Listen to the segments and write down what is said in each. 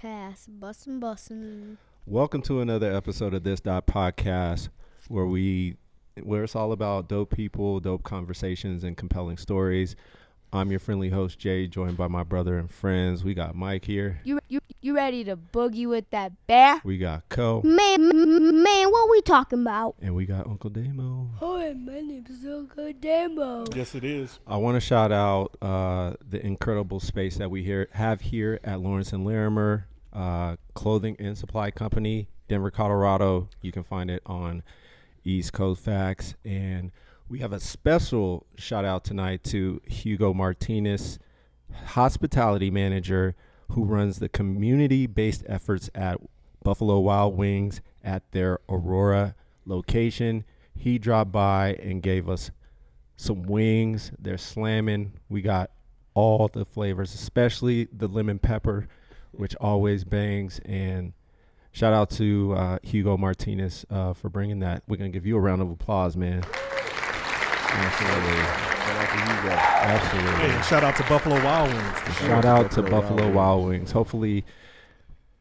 this.podcast. Bussin'. Welcome to another episode of this.podcast, where it's all about dope people, dope conversations, and compelling stories. I'm your friendly host, Jay, joined by my brother and friends. We got Mike here. You ready to boogie with that bear? We got Co. Man, what we talking about? And we got Uncle Damo. Hi, my name is Uncle Damo. Yes, it is. I want to shout out the incredible space that we have here at Lawrence and Larimer Clothing and Supply Company, Denver, Colorado. You can find it on East Coast Facts. And we have a special shout out tonight to Hugo Martinez, hospitality manager who runs the community-based efforts at Buffalo Wild Wings at their Aurora location. He dropped by and gave us some wings. They're slamming. We got all the flavors, especially the lemon pepper, which always bangs. And shout out to Hugo Martinez for bringing that. We're going to give you a round of applause, man. Absolutely. Absolutely. Hey, shout out to Buffalo Wild Wings. Shout out to Buffalo Wild Wings. Hopefully,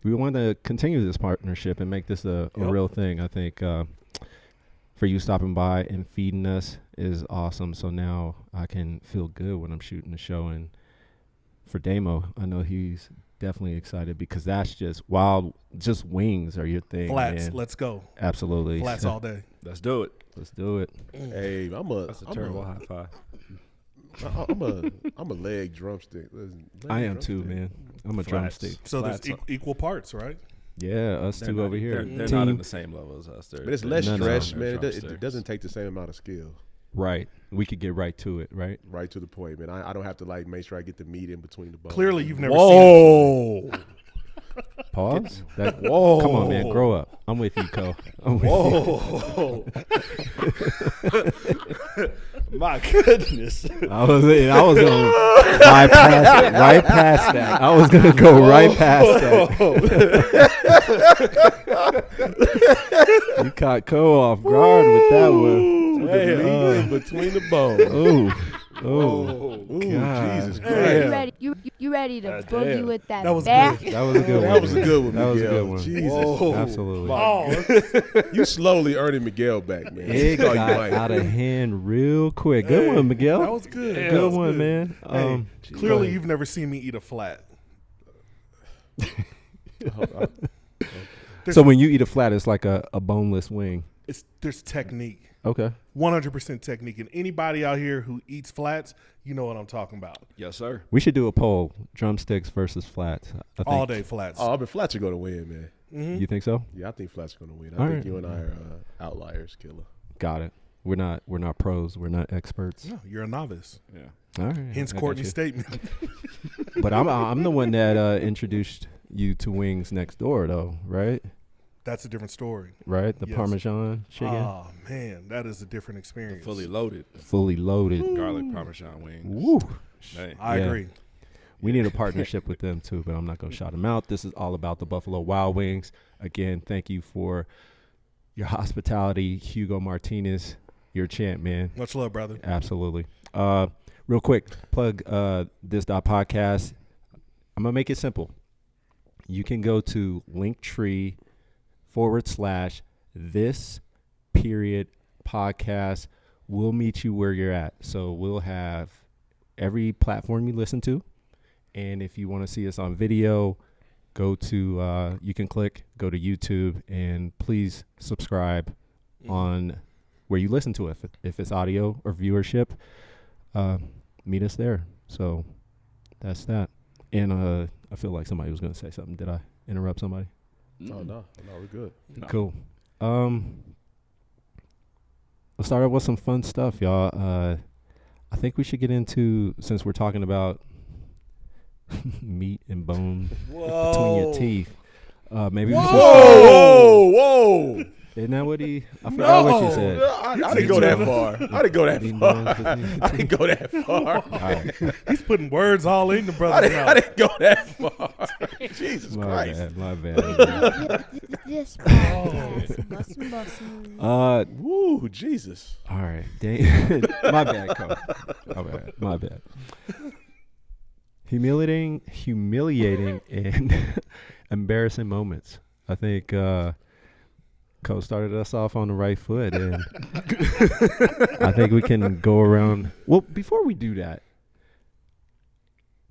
we want to continue this partnership and make this a real thing. I think for you stopping by and feeding us is awesome. So now I can feel good when I'm shooting the show. And for Damo, I know he's definitely excited because that's just wings are your thing. Flats, man. let's go. Absolutely. Flats all day. Let's do it. Let's do it. Hey, That's a terrible high five. I'm a leg drumstick. I am too, man. I'm a drumstick. So Flats there's equal parts, right? Yeah, us two over here. They're not in the same level as us. But it's less No, no. stress, man. It doesn't take the same amount of skill. Right. We could get right to it, right? Right to the point, man. I don't have to make sure I get the meat in between the bones. Clearly, you've never seen it. Pause. Whoa. Come on, man. Grow up. I'm with you, Co. I'm with you. My goodness. I was going to bypass it, right past that. I was going to go right past that. You caught Co off guard with that one. Hey, between the bones. Oh, God. Jesus Christ. You ready to boogie damn. with that That was bear? good. That was a good one. That was a good one, That was a Miguel. good one. Jesus. Whoa. Absolutely. Oh, You slowly earning Miguel back, man. It That's all you got like. out of hand real quick. Good one, Miguel. that was good. Good That was one, good. man. Hey, Go clearly, ahead. you've never seen me eat a flat. So when you eat a flat, it's like a boneless wing. There's technique. Okay. 100% technique. And anybody out here who eats flats, you know what I'm talking about. Yes, sir. We should do a poll: drumsticks versus flats. I think. All day flats. Oh, but Flats are going to win, man. Mhm. You think so? Yeah, I think Flats are going to win. All I think right. you and I are outliers, killer. Got it. We're not pros. We're not experts. No, you're a novice. Yeah. All right. Hence I got Courtney's you. statement. But I'm the one that introduced you to Wings Next Door, though, right? That's a different story. Right. The Yes. Parmesan chicken, Oh, man, that is a different experience. Fully loaded fully loaded. garlic Parmesan wings. Woo. Hey. I Yeah. agree. We need a partnership with them too, but I'm not going to shout them out. This is all about the Buffalo Wild Wings. Again, thank you for your hospitality, Hugo Martinez. You're a champ, man. Much love, brother. Absolutely. Real quick, plug this.podcast. I'm going to make it simple. You can go to Linktree/this.podcast. We'll meet you where you're at. So we'll have every platform you listen to. And if you want to see us on video, go to, you can go to YouTube, and please subscribe on where you listen to it. If it's audio or viewership, meet us there. So that's that. And I feel like somebody was going to say something. Did I interrupt somebody? Oh, no, we're good. No. Cool. Let's start off with some fun stuff, y'all. I think we should get into, since we're talking about meat and bone between your teeth. Maybe we should start. Whoa. Isn't that what I forgot what you said. I didn't go that far. I didn't go that Meat and far. bones between I didn't go that far. All right. He's putting words all in the I brother's didn't, I mouth. didn't go that far. Jesus My Christ. bad. My bad. This podcast. Bussin'. Woo, Jesus. All right. My bad, Cole. My bad. Humiliating and embarrassing moments. I think Coach started us off on the right foot, and I think we can go around. Well, before we do that,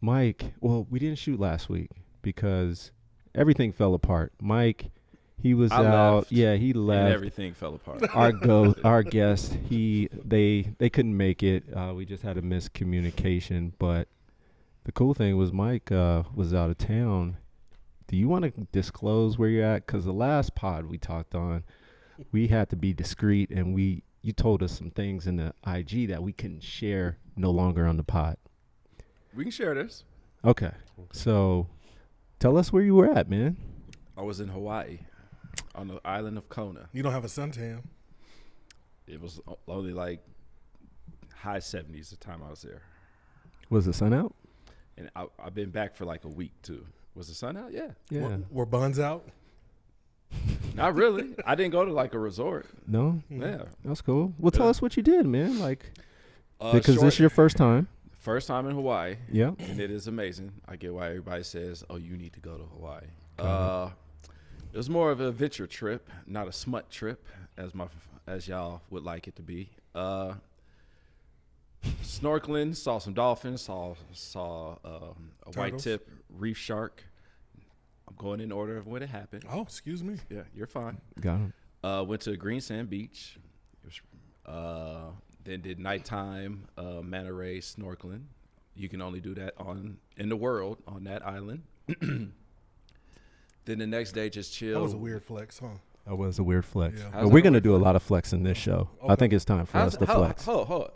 Mike, well, we didn't shoot last week because everything fell apart. Mike, he was I out. left, Yeah, he and left. everything fell apart. Our guest, they couldn't make it. We just had a miscommunication. But the cool thing was Mike was out of town. Do you want to disclose where you're at? Because the last pod we talked on, we had to be discreet, and you told us some things in the IG that we couldn't share no longer on the pod. We can share this. Okay, so tell us where you were at, man. I was in Hawaii on the island of Kona. You don't have a suntan. It was only like high 70s the time I was there. Was the sun out? And I've been back for like a week, too. Was the sun out? Yeah. Yeah. Were buns out? Not really. I didn't go to like a resort. No? Yeah. That's cool. Well, tell us what you did, man. Like, because Short- this is your first time. First time in Hawaii. Yeah. And it is amazing. I get why everybody says, oh, you need to go to Hawaii. It was more of an adventure trip, not a smut trip, as y'all would like it to be. Snorkeling, saw some dolphins, saw a white Turtles? tip reef shark. I'm going in order of when it happened. Oh, excuse me. Yeah, you're fine. Got him. Went to Green Sand Beach. Then did nighttime manta ray snorkeling. You can only do that in the world on that island. Then the next day just chill. That was a weird flex, huh? That was a weird flex. Yeah. But How's we're that going to a do a weird lot of flex in this show. I Okay. think it's time for us to flex. Hold.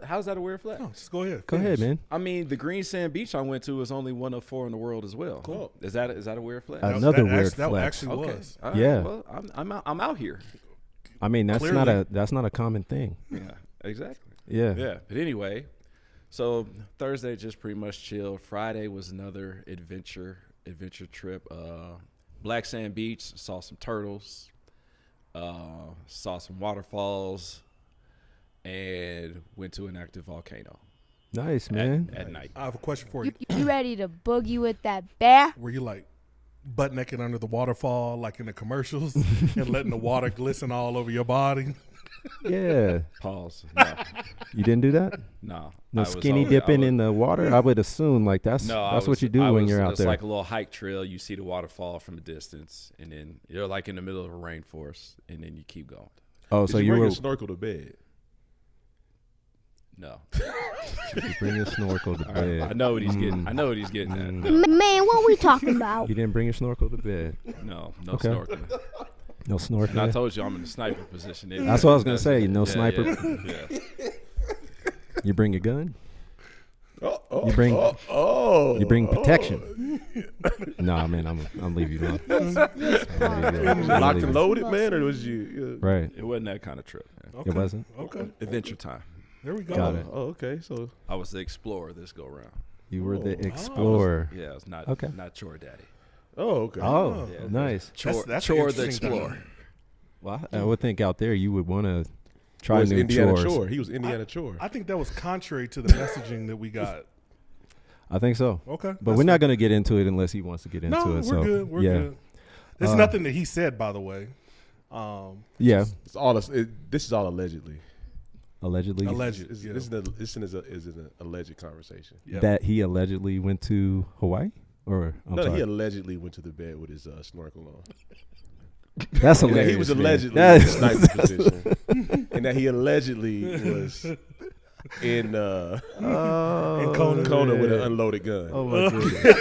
How's that a weird flex? No, just go ahead. Go ahead, Finish. man. I mean, the Green Sand Beach I went to is only one of 4 in the world as well. Cool. Is that a weird flex? Another weird That flex. actually Okay. was. All right. Yeah. Well, I'm out here. I mean, that's Clearly. not a common thing. Yeah. Exactly. Yeah. Yeah. But anyway, so Thursday just pretty much chilled. Friday was another adventure trip. Black Sand Beach, saw some turtles, saw some waterfalls, and went to an active volcano Nice, man. at night. I have a question for You, you. you ready to boogie with that bear? Were you like butt naked under the waterfall like in the commercials and letting the water glisten all over your body? Yeah. Pause. No. You didn't do that? No. No skinny dipping in the water? I would assume like that's what you do when you're out It's there. like a little hike trail. You see the waterfall from a distance, and then you're like in the middle of a rainforest, and then you keep going. Oh, Did so you you bring were a snorkel to bed? No. you bring your snorkel to All right, bed. I know what he's getting. I know what he's getting at. Man, what we talking about? You didn't bring your snorkel to bed. No Okay. snorkeling. No snorkeling. And I told you I'm in the sniper position. That's what I was gonna say. No Yeah, sniper. Yeah. You bring a gun. Oh, You bring oh, you bring protection. Nah, man, I'm leave you alone. This podcast. Locked Leave and it. loaded, man, or was you? Right. It wasn't that kind of trip. Man. Okay. It wasn't. Okay. Adventure time. There we go. Got it. Oh, okay. So I was the explorer this go round. You were the Oh. explorer. Yeah, I was not Okay. not chore daddy. okay. Oh, Yeah. nice. That's Chore the interesting thing. explorer. Well, I would think out there you would want to try was new Indiana chores. Chore. He was Indiana Chore. I think that was contrary to the messaging that we got. I think so. Okay. But we're not going to get into it unless he wants to get into No, it. we're So good. We're yeah. good. There's nothing that he said, by the way. Yeah. It's all. This is all allegedly. Allegedly. Alleged. This Yeah. is an alleged conversation. Yep. That he allegedly went to Hawaii? Or I'm No, sorry. he allegedly went to the bed with his snorkel on. That's And that hilarious. he was man. allegedly That in a is- sniper position, and that he allegedly was in Oh, Kona with an man. unloaded gun. Oh my goodness.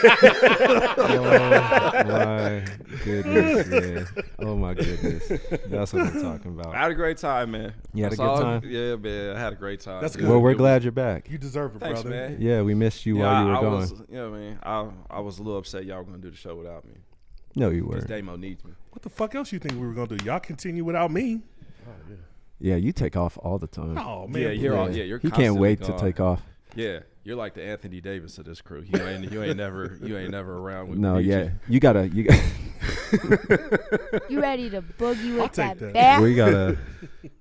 Oh my goodness, man. Oh my goodness. That's what we're talking I about. had a great time, man. You had a That's good all- time? Yeah, man. I had a great time. That's It good. Well, was- we're it was- glad you're back. You deserve it, Thanks, brother. man. Yeah, we missed you Yeah, while you were I gone. was, you know what I mean? I was a little upset y'all were going to do the show without me. No, you Because were. Damo needs me. What the fuck else you think we were gonna do? Y'all continue without me? Yeah, you take off all the time. Oh man, Yeah, you're all- Yeah. you're He can't constantly wait to gone. take off. Yeah, you're like the Anthony Davis of this crew. You ain't never around. We No, need yeah. you. You gotta You ready to boogie I'll with take that that. bear? we gotta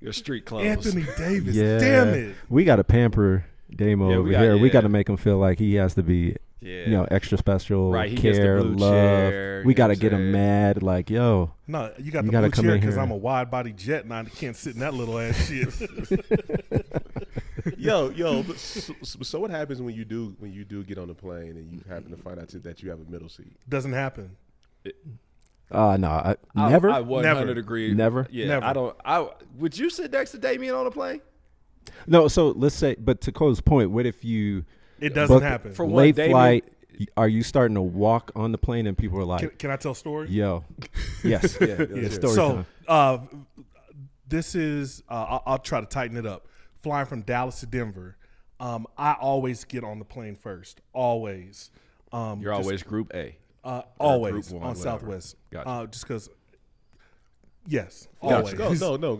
Your street clothes. Anthony Davis. yeah. Damn it. We gotta pamper Damo Yeah, over we got- here. We yeah. gotta make him feel like he has to be Yeah. you know, extra special Right, he gets the care, blue love. chair, We you got to know what get I'm him saying? mad. Like, yo, No, you got You the gotta blue come chair in because here. I'm a wide body jet and I can't sit in that little ass shit. Yo, but so what happens when you do get on the plane and you happen to find out that you have a middle seat? Doesn't happen. no, never. I 100 agree. Never? Yeah, Never. I don't. Would you sit next to Damien on a plane? No, so let's say, but to Cole's point, what if you It doesn't book happen. For one, late Damien- flight? Are you starting to walk on the plane and people are like, Can I tell a story? yo, yes, Yeah, it's story So, time. this is, I'll try to tighten it up. Flying from Dallas to Denver, I always get on the plane first. Always. You're Just- always Group A. always Group on one, whatever. Southwest. Gotcha. Just because, yes, Gotcha. always. No.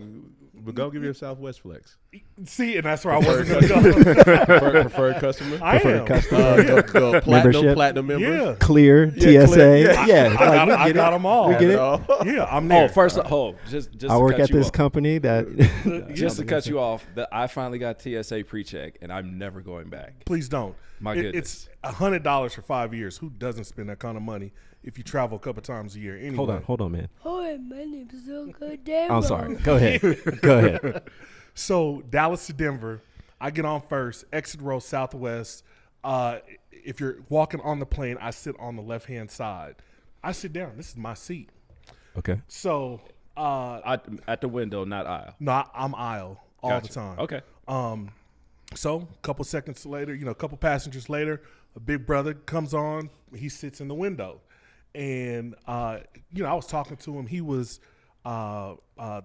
But go give your Southwest flex. See, and that's where I wasn't going to go. Preferred customer. I Preferred am. customer. The Membership. platinum member. Yeah. Clear Yeah, TSA. clear. Yeah, I like, got them all. We get it. Yeah, I'm there. Oh, first, just I to work cut at you this off. company that Just to cut you off, I finally got TSA pre-check, and I'm never going back. Please don't. My It's $100 for 5 years. Who doesn't spend that kind of money if you travel a couple times a year? Anyway. hold on, man. Hi, my name is Uncle Damo. I'm sorry. Go ahead. So Dallas to Denver, I get on first, exit row Southwest. If you're walking on the plane, I sit on the left-hand side. I sit down. This is my seat. Okay. So At the window, not aisle. no, I'm aisle all Gotcha. the time. Okay. So a couple seconds later, a couple passengers later, a big brother comes on. He sits in the window. And, I was talking to him. He was the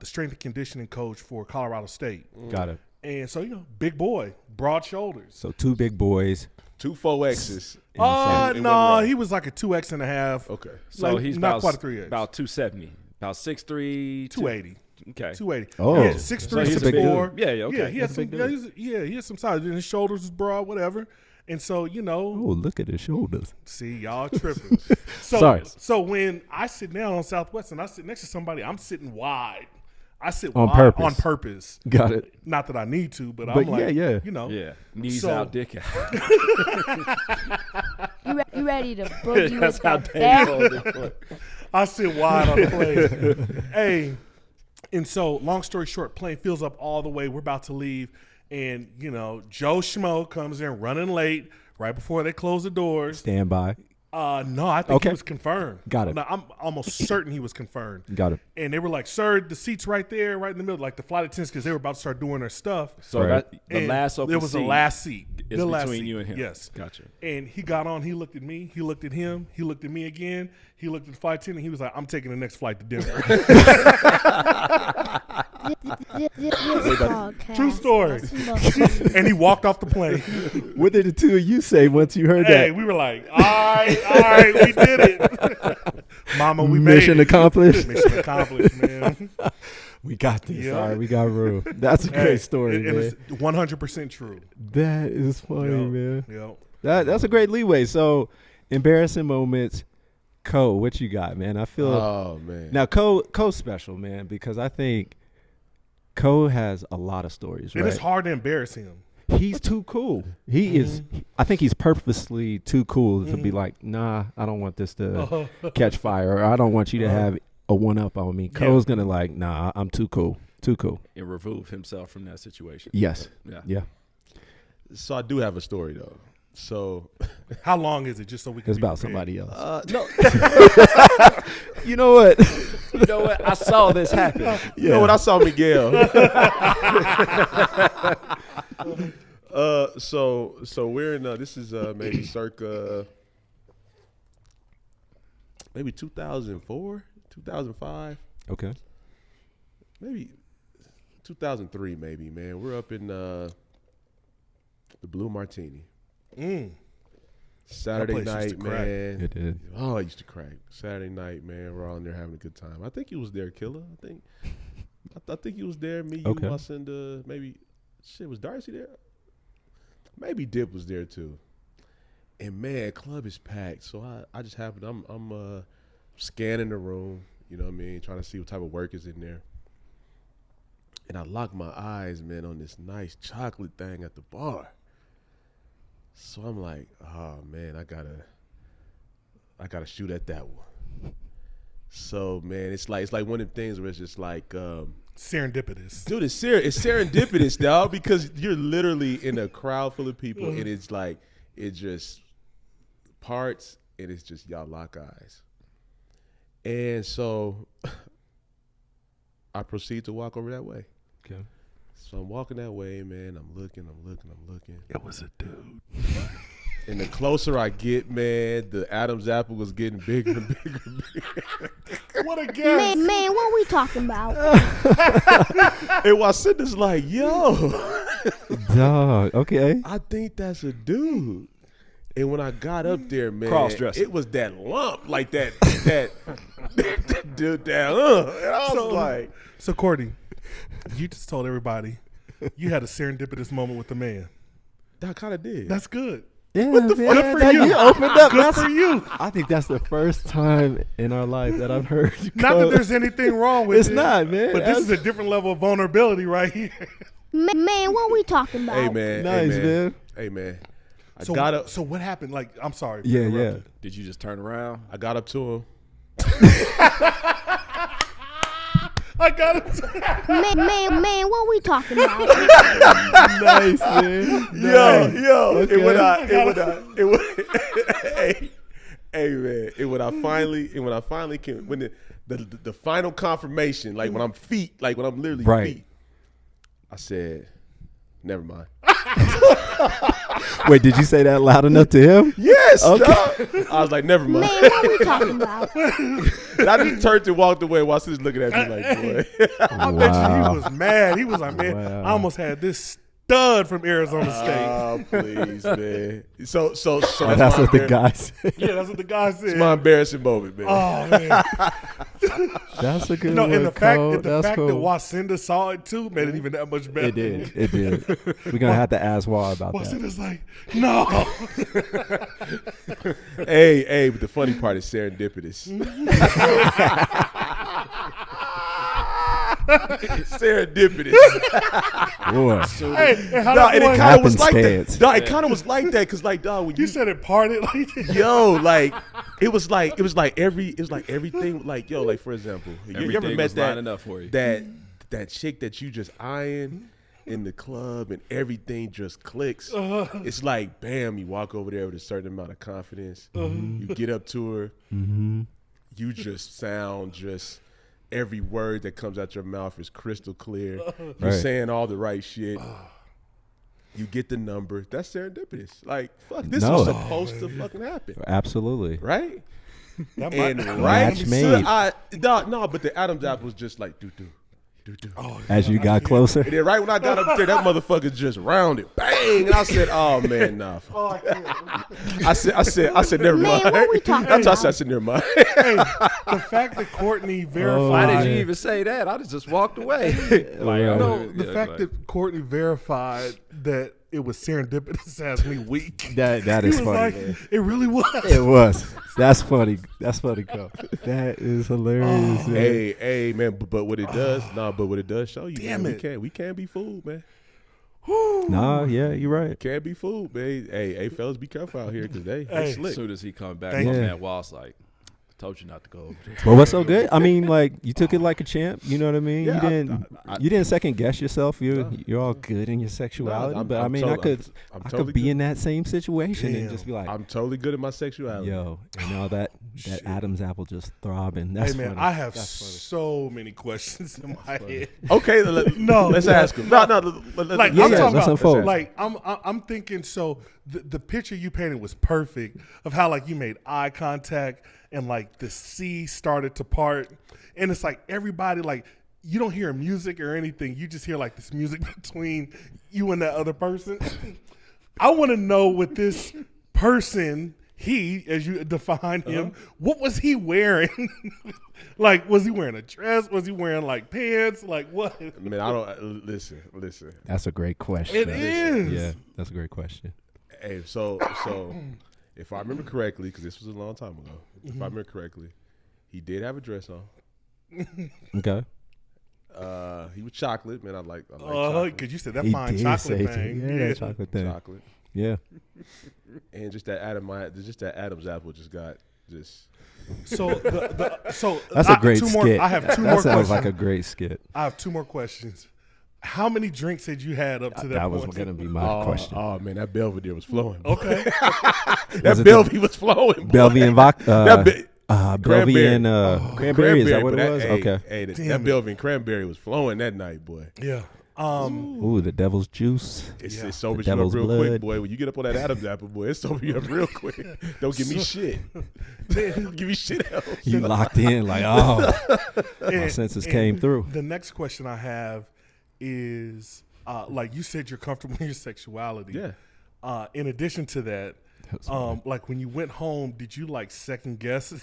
strength and conditioning coach for Colorado State. Got it. And so, big boy, broad shoulders. So 2 big boys. 2 4X's. No, in one row. he was like a 2X1/2. Okay. So Like, he's not about quite a 3X. about 270, about 6'3", 280. Okay. 280. Oh. Yeah, 6'3", So he's a big 6'4". dude. Yeah, yeah, okay. Yeah, he had That's a some. big Yeah, he had some size. And his shoulders was broad, whatever. And so, Oh, look at his shoulders. see, y'all tripping. So, Sorry. So when I sit down on Southwest and I sit next to somebody, I'm sitting wide. I sit On wide purpose. on purpose. Got it. Not that I need to, but But I'm like, yeah. Yeah, knees So- out, dick out. You ready to boogie That's with how that Dave bat? told it. I sit wide on the plane. Hey, and so long story short, plane fills up all the way. We're about to leave, and Joe Schmo comes in running late right before they close the doors. Stand by. No, I think Okay. he was confirmed. Got it. No, I'm almost certain he was confirmed. Got it. And they were like, "Sir, the seat's right there, right in the middle." Like the flight attendants, because they were about to start doing their stuff. So Right. that the And last open it was seat the last seat. is the last between seat. you and him. Yes. Gotcha. And he got on. He looked at me. He looked at him. He looked at me again. He looked at the flight attendant. He was like, "I'm taking the next flight to Denver." This podcast. True story. Must And he walked off the plane. What did the two of you say once you heard Hey, that? we were like, all right, we did it. Mama, we Mission made it. accomplished. Mission accomplished, man. We got this. Yeah. All right, we got room. That's a Hey, great story, and man. it's 100% true. That is funny, Yep. man. Yep. That's a great leeway. So, embarrassing moments. Cole, what you got, man? I feel Oh man. now Cole's special, man, because I think Cole has a lot of stories. And Right? it's hard to embarrass him. He's too cool. He is. I think he's purposely too cool to be like, nah, I don't want this to catch fire, or I don't want you to have a one up on me. Cole's gonna like, nah, I'm too cool. Too cool. And remove himself from that situation. Yes. Yeah. Yeah. So I do have a story though. So How long is it, just so we can It's be about prepared? somebody else. no, You know what? You know what? I saw this happen. you know what? I saw Miguel. So we're in. This is maybe circa maybe 2004, 2005, Okay. maybe 2003. Maybe man, we're up in the Blue Martini. Saturday place used to night, crack. man. It did. Oh, I used to crack. Saturday night, man. We're all in there having a good time. I think he was there, Killer. I think he was there. Me, you, Okay. us, and maybe shit. Was Darcy there? Maybe Dip was there too. And man, club is packed. So I just happened. I'm scanning the room. You know what I mean? Trying to see what type of work is in there. And I locked my eyes, man, on this nice chocolate thing at the bar. So I'm like, oh man, I gotta shoot at that one. So man, it's like one of them things where it's just like serendipitous. dude, it's serendipitous, dog, because you're literally in a crowd full of people and it's like it just parts and it's just y'all lock eyes. And so I proceed to walk over that way. Okay. So I'm walking that way, man. I'm looking. It was a dude. And the closer I get, man, the Adam's apple was getting bigger and bigger and bigger. What a guess. Man, what we talking about? And Wasinda's like, yo, Dog. Okay. I think that's a dude. And when I got up there, man, Cross-dressing. it was that lump, like that dude that, and I was like, So Courtney, you just told everybody you had a serendipitous moment with the man. I kind of did. That's good. Yeah, Good for you. You opened up. Good for you. I think that's the first time in our life that I've heard you Not go- that there's anything wrong with It's it. not, man. But this is a different level of vulnerability right here. Man, what we talking about? Hey, man. Nice, man. Hey, man. I So, got up. so what happened? Like, I'm sorry. for Yeah, yeah. interrupting. Did you just turn around? I got up to him. I got it. Man, what we talking about? Nice, man. Yo. Okay. And when I finally came, when the final confirmation, like when I'm literally Right. feet, I said, never mind. Wait, did you say that loud enough to him? Yes, Okay. dog. I was like, never mind. Man, what we talking about? And I just turned and walked away while she's looking at me like, boy. I bet you he was mad. He was like, man, Wow. I almost had this stud from Arizona State. Oh, please, man. So That's my what the embar- guy said. Yeah, that's what the guy said. It's my embarrassing moment, man. Oh man. That's a good No, one, and the fact Cole. that That's cool. Wasinda saw it too made it even that much better. It did. It did. We're gonna have to ask Wall about that. Wasinda's like, no. Hey, but the funny part is serendipitous. Serendipitous. Boy. Hey, and how Dog, that and boy- it kind of was like Happenstance. that. Dog, it kind of was like that because, like, dog, when you said it parted like that. yo, like, it was like everything, like, yo, like, for example, you ever Everything met was that lining up for you. that chick that you just eyeing in the club and everything just clicks? It's like, bam, you walk over there with a certain amount of confidence. You get up to her. You just sound just every word that comes out your mouth is crystal clear. You're Right. saying all the right shit. You get the number. That's serendipitous. Like, fuck, this No. was supposed to fucking happen, Absolutely. right? That And might- right, Match made. no, but the Adam's apple was just like do. As you got closer. And then right when I got up there, that motherfucker just rounded, bang, and I said, "Oh man, nah." I said, never Man, mind. what we talking That's why I about? said, never mind. Hey, the fact that Courtney Why verified did you even say that? I just walked away. Right. No, the fact that Courtney verified that it was serendipitous has me weak. That He is was funny, like, man. it really was. It was. That's funny. That's funny, Cole. That is hilarious, man. Hey, man, but what it does, show you, Damn man, it. we can't be fooled, man. Nah, yeah, you're right. Can't be fooled, man. Hey, fellas, be careful out here because they Hey. slick. As soon as he come back Thank on you. that wall's like, told you not to go over there. Well, what's so good? I mean, like you took it like a champ. You know what I mean? Yeah, You didn't second guess yourself. You're all good in your sexuality. I'm- but I I'm mean, totally- I I'm could totally be good. in that same situation and Damn. just be like, I'm totally good at my sexuality. yo, and all that Adam's apple just throbbing. That's Hey man, funny. I have That's funny. so many questions in my head. Okay, No, let's no. ask him. No, Like Yeah, I'm yeah, talking let's about, unfold. like I'm thinking. So the picture you painted was perfect of how like you made eye contact and like the sea started to part, and it's like everybody like you don't hear music or anything. You just hear like this music between you and that other person. I want to know what this person. He, as you define him, what was he wearing? Like, was he wearing a dress? Was he wearing like pants? Like what? Man, I don't listen. That's a great question. It is. Yeah, that's a great question. Hey, so if I remember correctly, because this was a long time ago, if I remember correctly, he did have a dress on. Okay. He was chocolate, man. I like chocolate. Because you said that He fine did chocolate say thing. yeah, that chocolate thing. Chocolate. Yeah. And just that Adam's apple just got just. So That's a great skit. I have two that more sounds questions. like a great skit. I have two more questions. How many drinks had you had up to that That was point? going to be my question. Oh man, that Belvedere was flowing. Okay. That Belvedere was flowing. Belvy and vodka. Belvy Cranberry. and cranberry. Is that what it was? Okay. Hey, that Damn it. Belvedere and cranberry was flowing that night, boy. Yeah. Ooh, the devil's juice. It sobers The you up devil's real blood. quick, boy. When you get up on that Adam's apple, boy, it sobers you up real quick. Don't give me shit. Don't give me shit else. You locked in like, my senses came through. The next question I have is, like you said, you're comfortable in your sexuality. Yeah. In addition to that, like when you went home, did you like second guess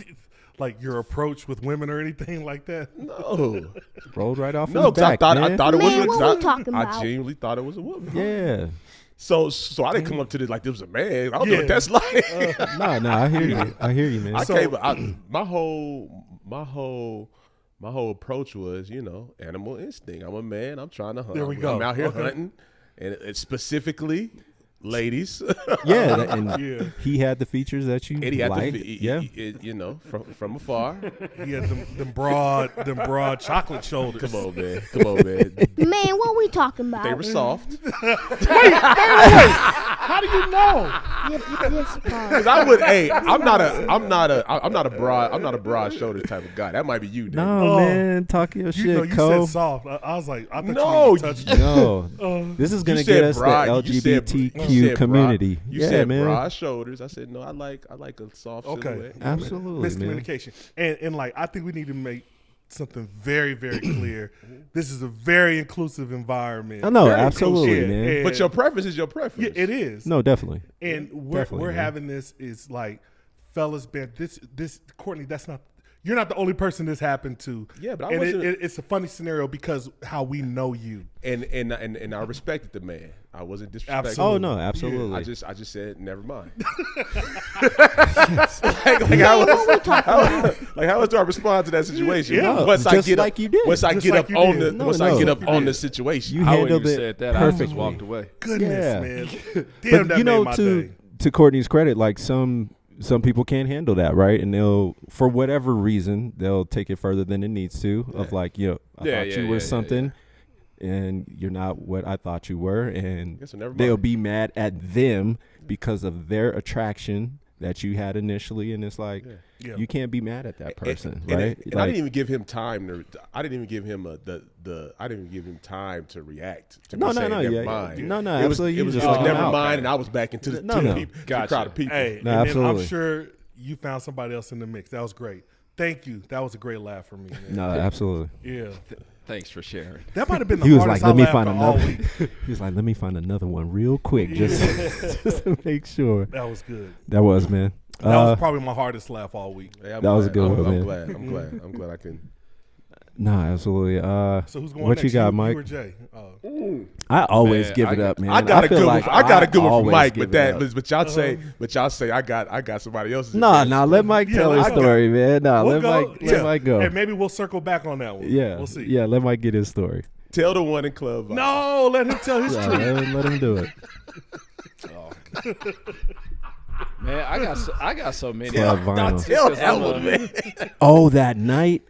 like your approach with women or anything like that? No. Rolled right off No, his back, I man. thought it Man, was what we talking I about? genuinely thought it was a woman. Yeah. So I didn't come up to this like this was a man. I don't know Yeah. what that's like. No, I hear you. I hear you, man. My whole approach was, animal instinct. I'm a man. I'm trying to hunt. There we go. I'm out here Okay. hunting, and it's specifically ladies. Yeah, and Yeah. he had the features that you And he had liked. to, from afar. He had them broad chocolate shoulders. Come on, man. Man, what we talking about? They were soft. How do you know? This part. Cause I would. Hey, I'm not a broad shoulder type of guy. That might be you, dude. No, Oh. man, talk your You shit, know, you Cole. said soft. I was like, I thought No, you touched me. No, this is gonna You get said us broad- the you said- LGBTQ you said community. Broad, you Yeah, said man. broad shoulders. I said no. I like a soft Okay. silhouette. Absolutely, man. Miscommunication. And like, I think we need to make something very, very clear. This is a very inclusive environment. Oh, no, Very absolutely, inclusive. man. And- But your preference is your preference. yeah, it is. No, definitely. And we're Definitely, man. having this is like, fellas, man, this Courtney, you're not the only person this happened to. Yeah, but I and wasn't- it's a funny scenario because how we know you. And I respected the man. I wasn't disrespectful. Absolutely. Oh no, absolutely. I just said never mind. How do I respond to that situation? Yeah. Once I Just get like up, you did. Once I Just get like up you on did. the No, once no. I get up You on did. the situation. You I wouldn't handled even it said that. I just perfectly. walked away. Goodness, Yeah. man. Damn, that But made my day. to Courtney's credit, like some people can't handle that, right? And they'll, for whatever reason, they'll take it further than it needs to. Of like, I thought you were something, and you're not what I thought you were, and Yeah, so never they'll mind. be mad at them because of their attraction that you had initially, and it's like Yeah. you can't be mad at that person, And right? I didn't even give him time to. I didn't even give him I didn't even give him time to react. To No, me no, saying, no, never yeah, mind. no, It was, absolutely. It You was just just let him never out. mind, and I was back into the, No, no. the crowd of people. Hey, No, and then I'm absolutely. sure you found somebody else in the mix. That was great. Thank you. That was a great laugh for me, man. No, absolutely. Yeah. Thanks for sharing. That might have been the He was like, hardest "Let me I laughed find all another." week. He was like, "Let me find another one real quick, just to make sure." That was good. That was, man. That was probably my hardest laugh all week. Hey, I'm That was a glad. good one, I'm man. glad. I'm glad I can. No, absolutely. So who's going what next? you got, You Mike? or Jay? I always Man, give it up, man. I got a feel good like one. I got a good one always from Mike, give but it up. but y'all say I got somebody else's. Nah, let Mike Yeah, tell his I got- story, man. Nah, We'll let go. Mike Mike go. And maybe we'll circle back on that one. Yeah, We'll see. Yeah, let Mike get his story. Tell the one in club. No, let him tell his Yeah, truth. let him do it. Man, I got so many. Club vinyl. Tell Because that I'm one, man. Oh, that night.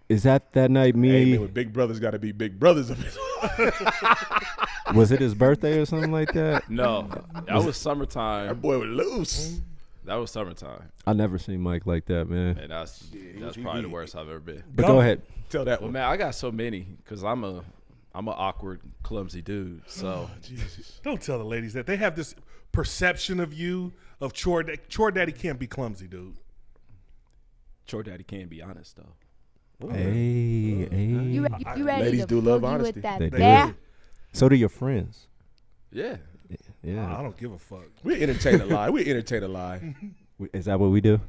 Is that night? Hey, Me? man, when big brothers got to be big brothers. Was it his birthday or something like that? No, that was That summertime. boy was loose. That was summertime, I never seen Mike like that, man. and that's probably the worst I've ever been. But go ahead. Tell that Well, one. man, I got so many because I'm a awkward, clumsy dude. So Jesus. Don't tell the ladies that. They have this perception of you, of chore. Chore daddy can't be clumsy, dude. Chore Daddy can be honest though. Hey. You ready Ladies to do love boogie honesty. with that They do. bear? So do your friends. Yeah. I Yeah. don't give a fuck. We entertain a lie. We entertain a lie. Is that what we do?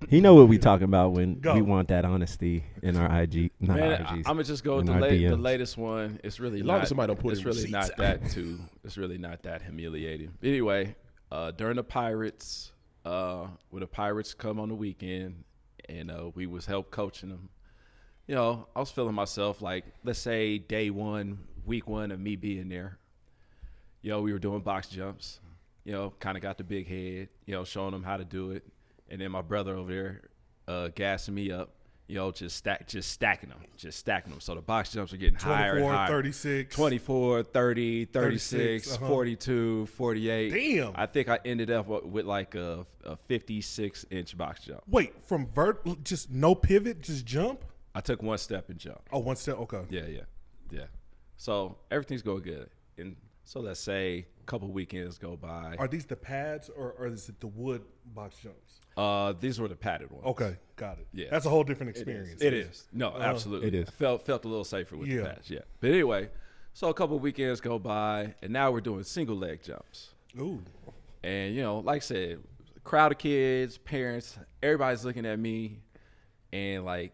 He know what we talking about when Go. we want that honesty in our IG. Not Man, IGs. I'm gonna just go with in the, our the DMs. latest one. It's really As long not. as somebody don't put it's in really receipts. not that too. It's really not that humiliating. Anyway, during the Pirates, when the Pirates come on the weekend, and we was help coaching them. You know, I was feeling myself like, let's say day one, week one of me being there. You know, we were doing box jumps. you know, kind of got the big head, you know, showing them how to do it. And then my brother over there gassing me up, you know, just stacking them. So the box jumps are getting higher and 24, higher. 36. 24, 30, 36, 36, 42, 48. Damn. I think I ended up with like a 56-inch box jump. Wait, from just no pivot, just jump? I took one step and jumped. Oh, one step. Okay. Yeah. So everything's going good. And so let's say a couple weekends go by. Are these the pads or is it the wood box jumps? These were the padded ones. Okay, got it. Yeah. That's a whole different experience. It is. No, absolutely. It is. I felt a little safer with the Yeah. pads. Yeah. But anyway, so a couple weekends go by, and now we're doing single leg jumps. Ooh. And, you know, like I said, crowd of kids, parents, everybody's looking at me. And, like,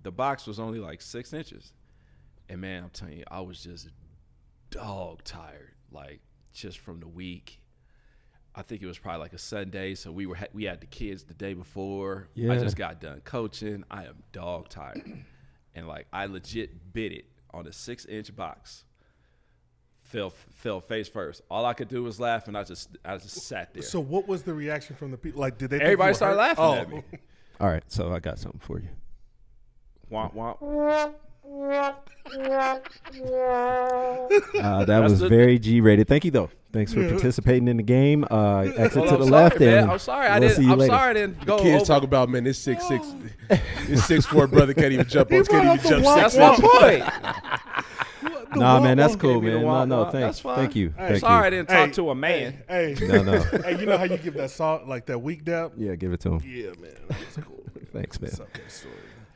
the box was only like 6 inches. And, man, I'm telling you, I was just dog tired, like, just from the week. I think it was probably like a Sunday, so we had the kids the day before. Yeah. I just got done coaching. I am dog tired. And, like, I legit bit it on a 6-inch box. Fell face first. All I could do was laugh, and I just sat there. So what was the reaction from the people? Like, did they? think Everybody you were started hurt? laughing at me. All right, so I got something for you. Womp womp. That was the- very G-rated. Thank you, though. Thanks for participating in the game. Exit Well, to I'm the sorry, left, man. and I'm sorry. I we'll didn't. see you I'm later. sorry I didn't go Kids over. talk about, man, this 6'6", this 6'4" brother can't even jump on. Can't even jump. That's 6 my inches. point. Nah, man, that's Walk- cool, Gave me the man. walk- No, walk. thank, That's fine. thank you, Hey, thank Sorry I you. didn't talk to a man. Hey, No. hey, you know how you give that salt, like that weak dap? Yeah, give it to him. Yeah, man. That's cool. Thanks, man. It's okay story.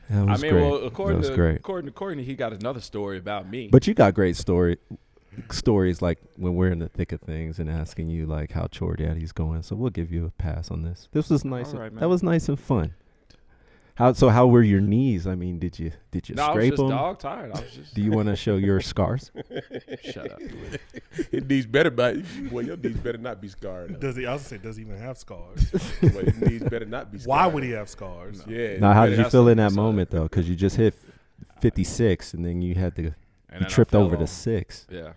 That was I mean, great. well, that according was to great. Courtney, he got another story about me. But you got great stories like when we're in the thick of things and asking you like how Chore Daddy's going. So we'll give you a pass on this. This was nice. All right, man. That was nice and fun. How were your knees? I mean, did you no, I was scrape just them? dog tired. I was just Do you want to show your scars? shut up. His knees better your knees better not be scarred. Does he? I was gonna say, does he even have scars? Well, his knees better not be scarred. Why would he have scars? Yeah. Now, how did you that's feel what in that he moment though? Because you just hit 56 and then you had to And you then I tripped fell over to on- 6. Yeah,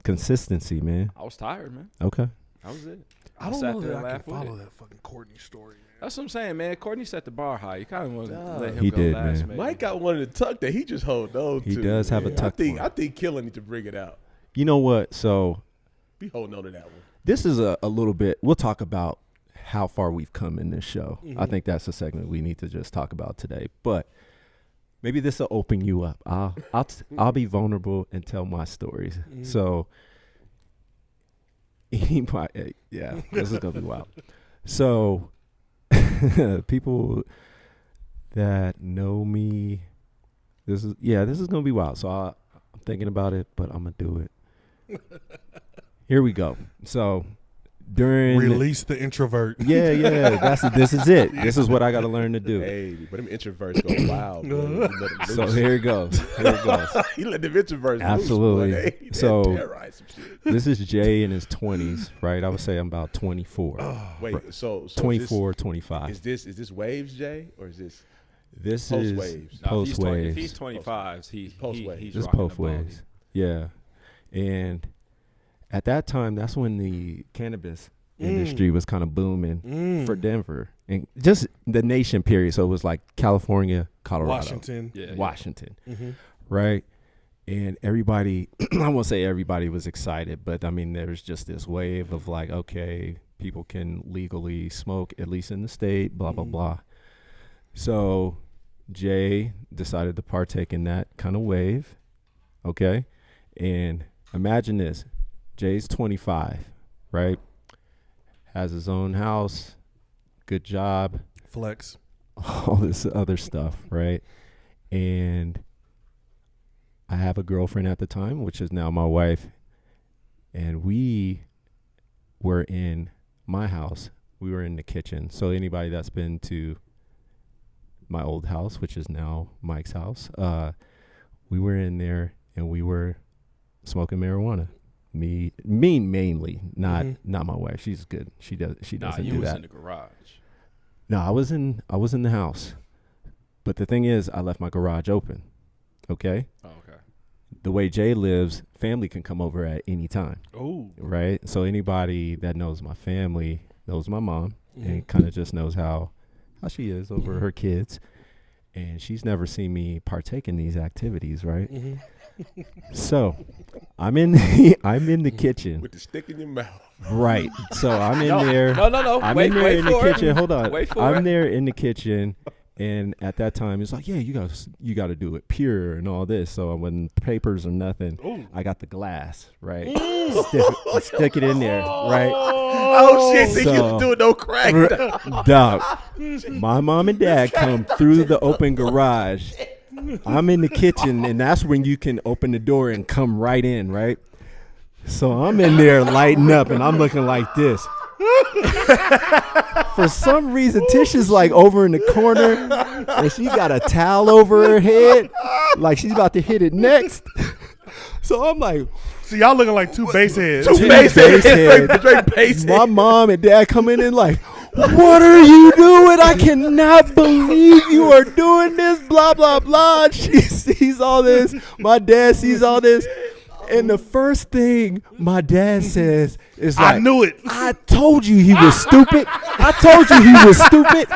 Consistency, man. I was tired, man. Okay. That was it. I don't sat know there that and I can laughed with follow it. that fucking Courtney story. Man. That's what I'm saying, man. Courtney set the bar high. You kind of want to let him He go did, last, man. maybe. Mike got one in the tuck that he just hold on to. He does have a man. tuck one. I think Killer need to bring it out. You know what? So Be holding on to that one. this is a little bit, we'll talk about how far we've come in this show. I think that's a segment we need to just talk about today. But maybe this will open you up. I'll be vulnerable and tell my stories. So yeah, this is gonna be wild. So people that know me, this is gonna be wild. So I'm thinking about it, but I'm gonna do it. Here we go. So during Release the introvert. this is it. This is what I got to learn to do. Hey, but them introverts go wild. Boy. You let them So loose. here it goes. You let them introverts Absolutely. loose. Boy. They So- terrorize some shit. This is Jay in his 20s, right? I would say I'm about 24. Wait, so 24, is 25. this waves, Jay, or is this This post is waves? No, post waves. If he's 25, he's post waves. he's This is rocking post the ball. waves. Yeah. And at that time, that's when the cannabis industry was kind of booming for Denver and just the nation period. So it was like California, Colorado, Washington. Yeah, Washington, Mm-hmm. right? And everybody, I won't say everybody was excited, but I mean, there was just this wave of like, okay, people can legally smoke, at least in the state, blah, blah, blah. So Jay decided to partake in that kind of wave, okay? And imagine this, Jay's 25, right? Has his own house, good job, Flex. all this other stuff, right? And I have a girlfriend at the time, which is now my wife, and we were in my house. We were in the kitchen. So anybody that's been to my old house, which is now Mike's house, we were in there and we were smoking marijuana. Me mainly, not my wife. She's good. She doesn't Nah, you do was that. in the garage. No, I was in the house. But the thing is, I left my garage open. Okay? Oh, okay. the way Jay lives, family can come over at any time. Oh, Right. So anybody that knows my family knows my mom and kind of just knows how she is over her kids. And she's never seen me partake in these activities. Right. So I'm in the kitchen. With the stick in your mouth. Right. So I'm in there. No. I'm Wait, in there wait in the for it. kitchen. Hold on. Wait for I'm it. there in the kitchen. And at that time, it's like, yeah, you got to do it pure and all this. So when papers or nothing, I got the glass, right? stick it in there, right? Oh shit! Think you So- do it no crack. Dog, my mom and dad come through the open garage. I'm in the kitchen, and that's when you can open the door and come right in, right? So I'm in there lighting up, and I'm looking like this. For some reason, Tish is like over in the corner, and she got a towel over her head, like she's about to hit it next. So I'm like, so y'all looking like two base heads. Two base heads. Straight base My mom and dad come in and like, what are you doing? I cannot believe you are doing this, blah, blah, blah. She sees all this. My dad sees all this. And the first thing my dad says is like, I knew it. I told you he was stupid. I told you he was stupid.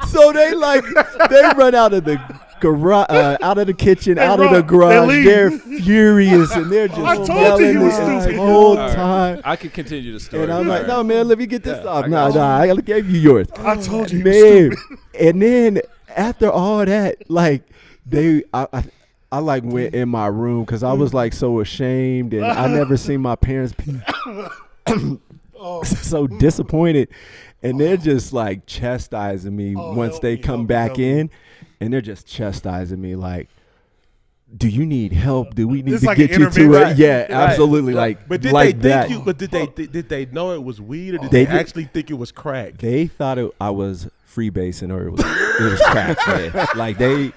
So they run out of the garage, out of the kitchen, out of the run. They garage. leave. They're furious and they're just I told you yelling he was the stupid. whole All right. time. I can continue the story. And I'm like, All no, right. man, let me get this Yeah, off. I Nah, got I gave you yours. I told you he was Man, stupid. and then after all that, like I like went in my room because I was like so ashamed and I never seen my parents be so disappointed, and they're just like chastising me once they come back in, and they're just chastising me like, do you need help? Do we need It's to like get an you to intervention. it? Yeah, Right. absolutely. Like, But did like they that. think you? But did they know it was weed, or did They they did- actually think it was crack? They thought I was freebasing or it was crack. Yeah. Like they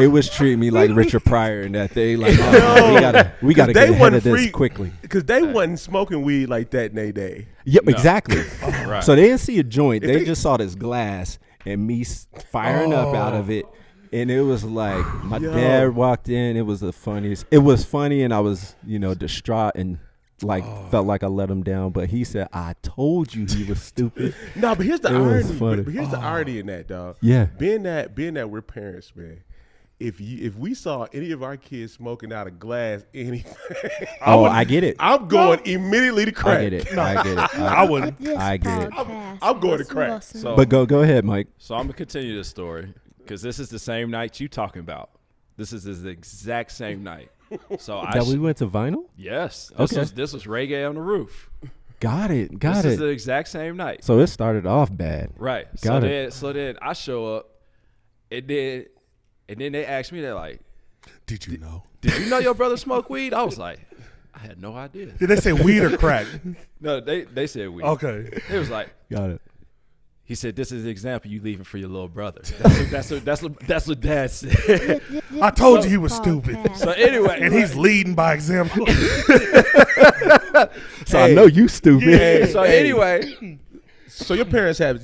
was treating me like Richard Pryor and that they like, oh, we gotta They get ahead wasn't of this free- quickly. Because they wasn't smoking weed like that in their day. Yep, exactly. Right. So they didn't see a joint. If They they- just saw this glass and me firing up out of it. And it was like my dad walked in. It was the funniest. It was funny, and I was, distraught and like felt like I let him down. But he said, "I told you he was stupid." No, but here's the It was irony. funny. But here's the irony in that, dog. Yeah. Being that we're parents, man. If we saw any of our kids smoking out of glass, anything, I get it. I'm going immediately to crack. I get it. I get it. I wouldn't. I get it. I'm going to crack. Listen. So, But go ahead, Mike. So I'm gonna continue this story because this is the same night you talking about. This is the exact same night. So That we went to Vinyl. yes, Okay. this was reggae on the roof. Got it. This is the exact same night. So it started off bad. Right. Got it. So then I show up, and then they asked me, they're like, Did you know? "Did you know your brother smoked weed?" I was like, "I had no idea." Did they say weed or crack? No, they said weed. Okay. It was like, Got it. he said, "This is the example you leaving for your little brother." That's what Dad said. I told you he was stupid. So anyway, And he's leading by example. So I know you stupid. so anyway, So your parents had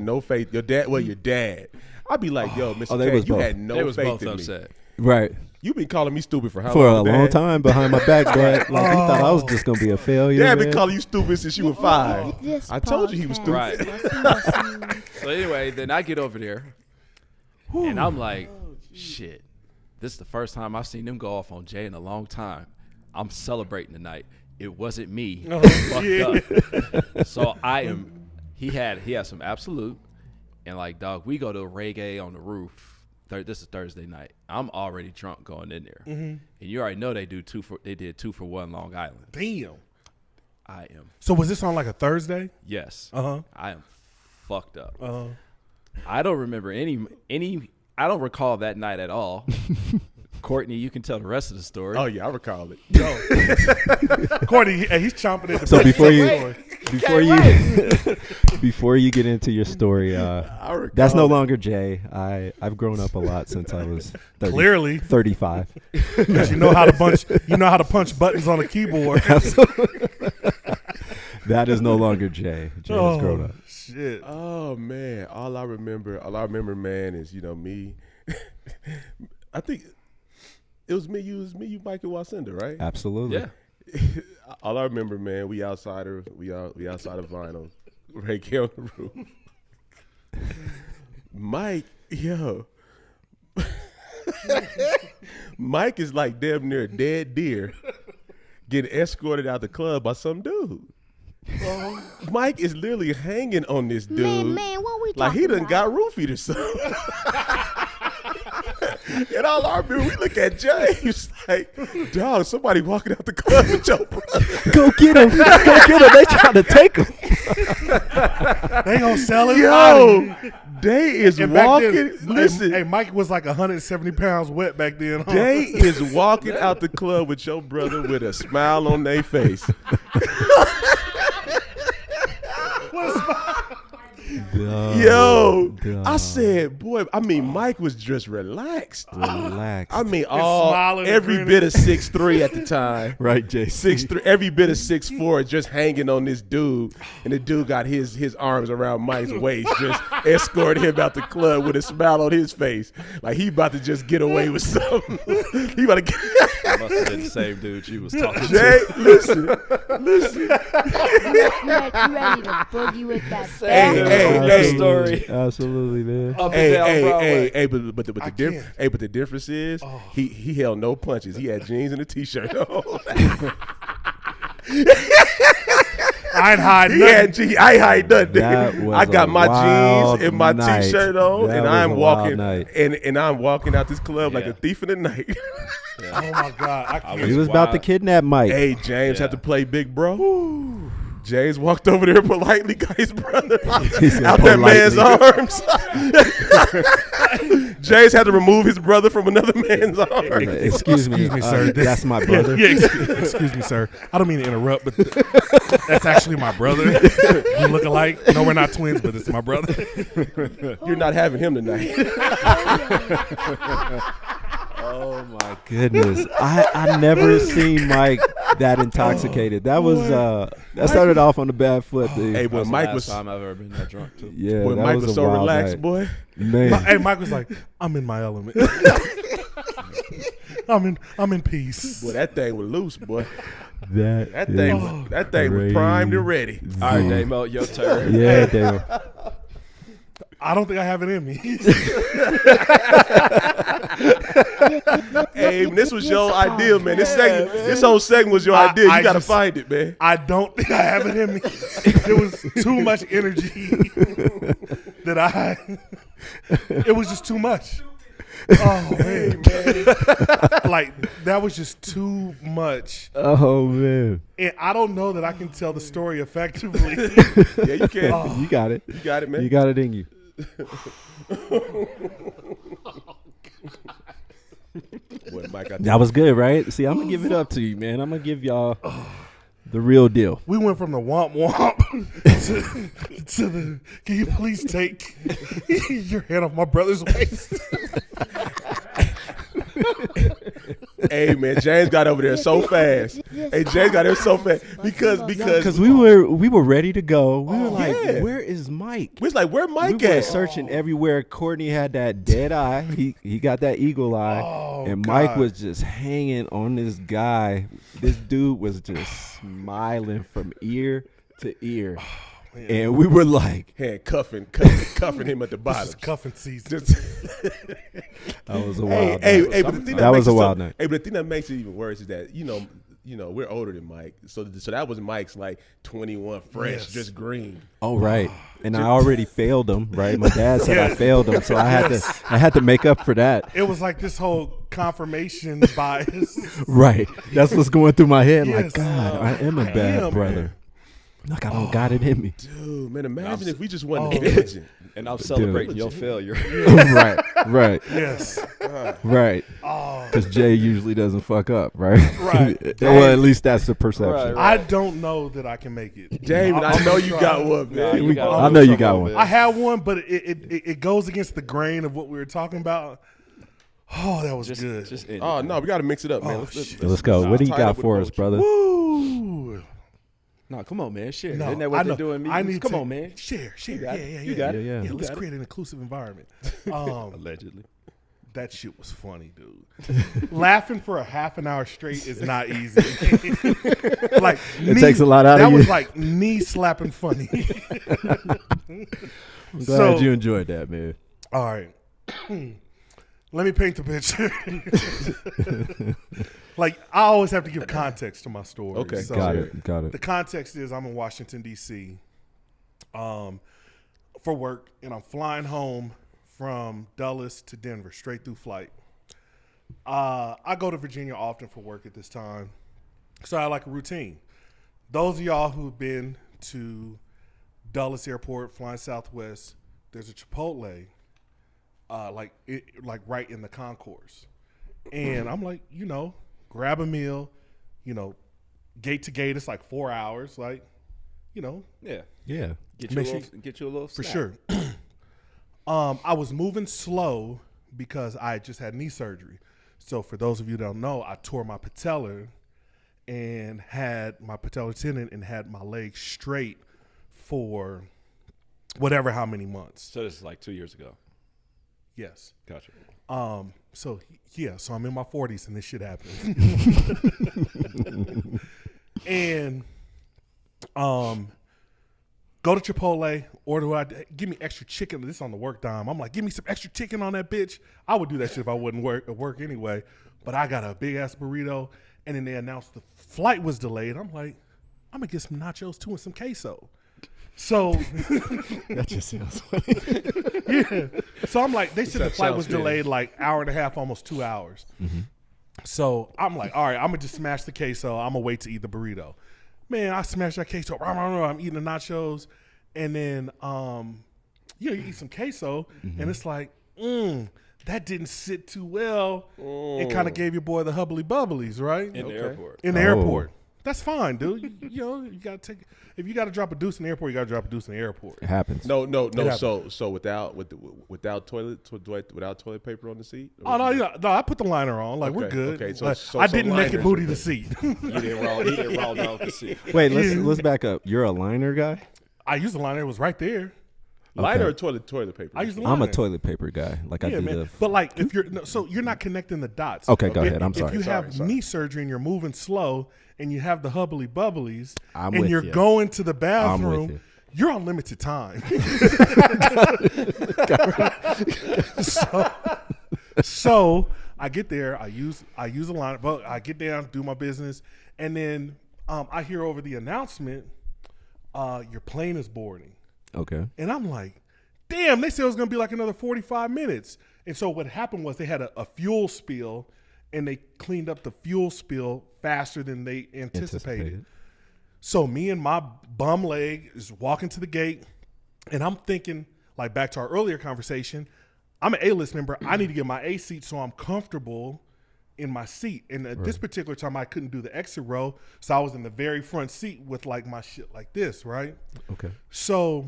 no faith. Your dad. I'd be like, yo, Mr. they K, was you both. had no they was faith both in me. upset. Right. You been calling me stupid for how For a long? long Dad? time behind my back, but like you thought I was just gonna be a failure. Dad been man. calling you stupid since you were 5. I told you he was stupid. Right. So anyway, then I get over there, and I'm like, shit, this is the first time I've seen them go off on Jay in a long time. I'm celebrating tonight. It wasn't me. Fucked up. So he had some Absolute, and like, dog, we go to reggae on the roof. This is Thursday night. I'm already drunk going in there, and you already know they did 2 for 1 Long Island. Damn. I am, So was this on like a Thursday? yes, Uh-huh. I am fucked up. Uh-huh. I don't remember any. I don't recall that night at all. Courtney, you can tell the rest of the story. Oh yeah, I recall it. Courtney, he's chomping at the So bit. before you get into your story, I recall that's no it. longer Jay. I've grown up a lot since I was 30, Clearly, 35. because you know how to punch buttons on a keyboard. That is no longer Jay. Jay has grown up. Shit. Oh man, all I remember, man, is me. I think It was me, you, Mike, and Wasenda, right? Absolutely. Yeah. All I remember, man, we outside of Vinyl, right here on the roof. Mike, yo. Mike is like damn near a dead deer getting escorted out the club by some dude. Mike is literally hanging on this dude. Man, what we like talking he done about? got roofied or something. And all I remember, we look at James like, dog, somebody walking out the club with your brother. Go get him. Go get him. They trying to take him. They gonna sell him. Yo, they is And back walking. then, Listen, hey, Mike was like 170 pounds wet back then. Huh? they is walking out the club with your brother with a smile on their face. Yo, I said, boy, I mean, Mike was just relaxed. Relax. I mean, smiling and every grinning. bit of 6'3" at the time. Right, Jay. 6'3", every bit of 6'4", just hanging on this dude, and the dude got his arms around Mike's waist, just escorting him out the club with a smile on his face, like he about to just get away with something. He about to get. That must have been the same dude you was talking Jay, to. listen. You ready to boogie with that Hey, story. Absolutely, man. Up and down Broadway. Hey, but the difference is he held no punches. He had jeans and a t-shirt on. I ain't hiding I nothing. ain't hide nothing. That was I got a my wild jeans and my night. t-shirt on, That and was I'm a wild walking night. and I'm walking out this club like Yeah. a thief in the night. Oh my God, I can't. He was about to kidnap Mike. Hey, James had Yeah. to play big bro. James walked over there politely, got his brother He said out that man's politely. arms. James had to remove his brother from another man's arms. Excuse me, sir. That's my brother. Yeah, excuse me, sir. I don't mean to interrupt, but that's actually my brother. We look alike. No, we're not twins, but it's my brother. You're not having him tonight. Oh my goodness! I never seen Mike that intoxicated. That was that started off on the bad foot, dude. Hey, That when was Mike the was last time I've ever been that drunk too. Yeah, when that Mike was was a so wild relaxed, night. boy. Man. Hey, Mike was like, "I'm in my element. I'm in peace." Boy, that thing was loose, boy. That That thing was primed and ready. All right, Damo, your turn. Yeah, Damo. I don't think I have it in me. Hey, this was your idea, man. This whole segment was your idea. I You gotta just- find it, man. I don't think I have it in me. There was too much energy that it was just too much. Oh man, like that was just too much, Oh man, and I don't know that I can tell the story effectively. Yeah, you can. you got it. You got it, man. You got it in you. Boy, Mike, I That was good, right? See, I'm gonna give it up to you, man. I'm gonna give y'all the real deal. We went from the womp womp to the. Can you please take your hand off my brother's waist? Hey, man, James got over there so fast. Hey, James got there so fast because we were ready to go. We were like, yeah. where is Mike? we was like, where Mike We were at? searching everywhere. Courtney had that dead eye. He got that eagle eye, and Mike God. was just hanging on this guy. This dude was just smiling from ear to ear, and we were like, Hand cuffing him at the This bottom. is cuffing season. Just, that was a hey, wild hey, night. hey, but the thing That was makes a it so- wild night. Hey, but the thing that makes it even worse is that you know we're older than Mike, so that was Mike's like 21, fresh, Yes. just green. Oh right, and I already failed him. Right, my dad said I failed him, so I had to make up for that. It was like this whole confirmation bias. Right, that's what's going through my head. Yes. Like, God, I am a bad am, brother. man. Like I don't got it in me. Dude, man, imagine if we just wasn't diligent. And I'm celebrating your failure. right, Yes. right. Because Jay usually doesn't fuck up, right? Right. Well, at least that's the perception. I don't know that I can make it. David, I know you got one, man. you got I know you got one. I had one, but it goes against the grain of what we were talking about. Oh, that was good. Just end Oh it. no, we got to mix it up, man. Oh, shit. Let's go. What do you Tie it got up with for a us, roach. brother? Woo! No, come on, man. Share. No, Isn't that what I they know. do in I meetings? need Come to on, man. Share. got it. Yeah. You got it. Yeah. Let's got it. create an inclusive environment. Allegedly. that shit was funny, dude. Laughing for a half an hour straight is not easy. Like It takes a lot out of That you. was like knee slapping funny. I'm glad you enjoyed that, man. All right. Let me paint the picture. Like, I always have to give context to my story. Okay, So Got it. the context is I'm in Washington, D.C. For work, and I'm flying home from Dulles to Denver, straight through flight. I go to Virginia often for work at this time, so I have like a routine. Those of y'all who've been to Dulles Airport, flying Southwest, there's a Chipotle, like right in the concourse, and I'm like, grab a meal, gate to gate. It's like 4 hours, like, Yeah. Yeah. Get you a little for snack. sure. I was moving slow because I just had knee surgery. So for those of you who don't know, I tore my patella and had my patellar tendon and had my leg straight for whatever how many months. So this is like 2 years ago. Yes. Gotcha. So I'm in my 40s and this shit happened. And go to Chipotle, give me extra chicken. This is on the work dime. I'm like, give me some extra chicken on that bitch. I would do that shit if I wouldn't work anyway. But I got a big ass burrito, and then they announced the flight was delayed. I'm like, I'm gonna get some nachos too and some queso. So That just sounds funny. yeah. So I'm like, they said the That flight was sounds delayed like hour and a half, almost 2 hours. So I'm like, all right, I'm gonna just smash the queso. I'm gonna wait to eat the burrito. Man, I smashed that queso. I'm eating the nachos, and then you eat some queso, and it's like, that didn't sit too well. It kind of gave your boy the hubbly bubblies, right? In the airport. In the Oh. airport. That's fine, dude. You gotta take. If you gotta drop a deuce in the airport, you gotta drop a deuce in the airport. It happens. No. happened. So without toilet paper on the seat. Oh no, I put the liner on. Like we're Okay, good. okay, so- Like, so- I so didn't liners naked are booty good. the seat. He didn't roll dog the seat. Wait, let's back up. You're a liner guy? I used the liner. It was right there. Liner Okay. or toilet paper. I used the I'm a liner. toilet paper guy. Like I Yeah, do man. the. But like, if you're not connecting the dots. Okay, go If- ahead. I'm If sorry. you have Sorry. knee surgery and you're moving slow and you have the hubbly bubblies I'm and with you're you. going to the I'm with bathroom, you. you're on limited time. So I get there, I use a line, but I get down, do my business, and then I hear over the announcement, your plane is boarding. Okay. And I'm like, damn, they said it was going to be like another 45 minutes. And so what happened was they had a fuel spill, and they cleaned up the fuel spill faster than they anticipated. So me and my bum leg is walking to the gate, and I'm thinking, like back to our earlier conversation, I'm an A-list member. I need to get my A seat so I'm comfortable in my seat. And at this particular time, I couldn't do the exit row, so I was in the very front seat with like my shit like this, right? Okay. So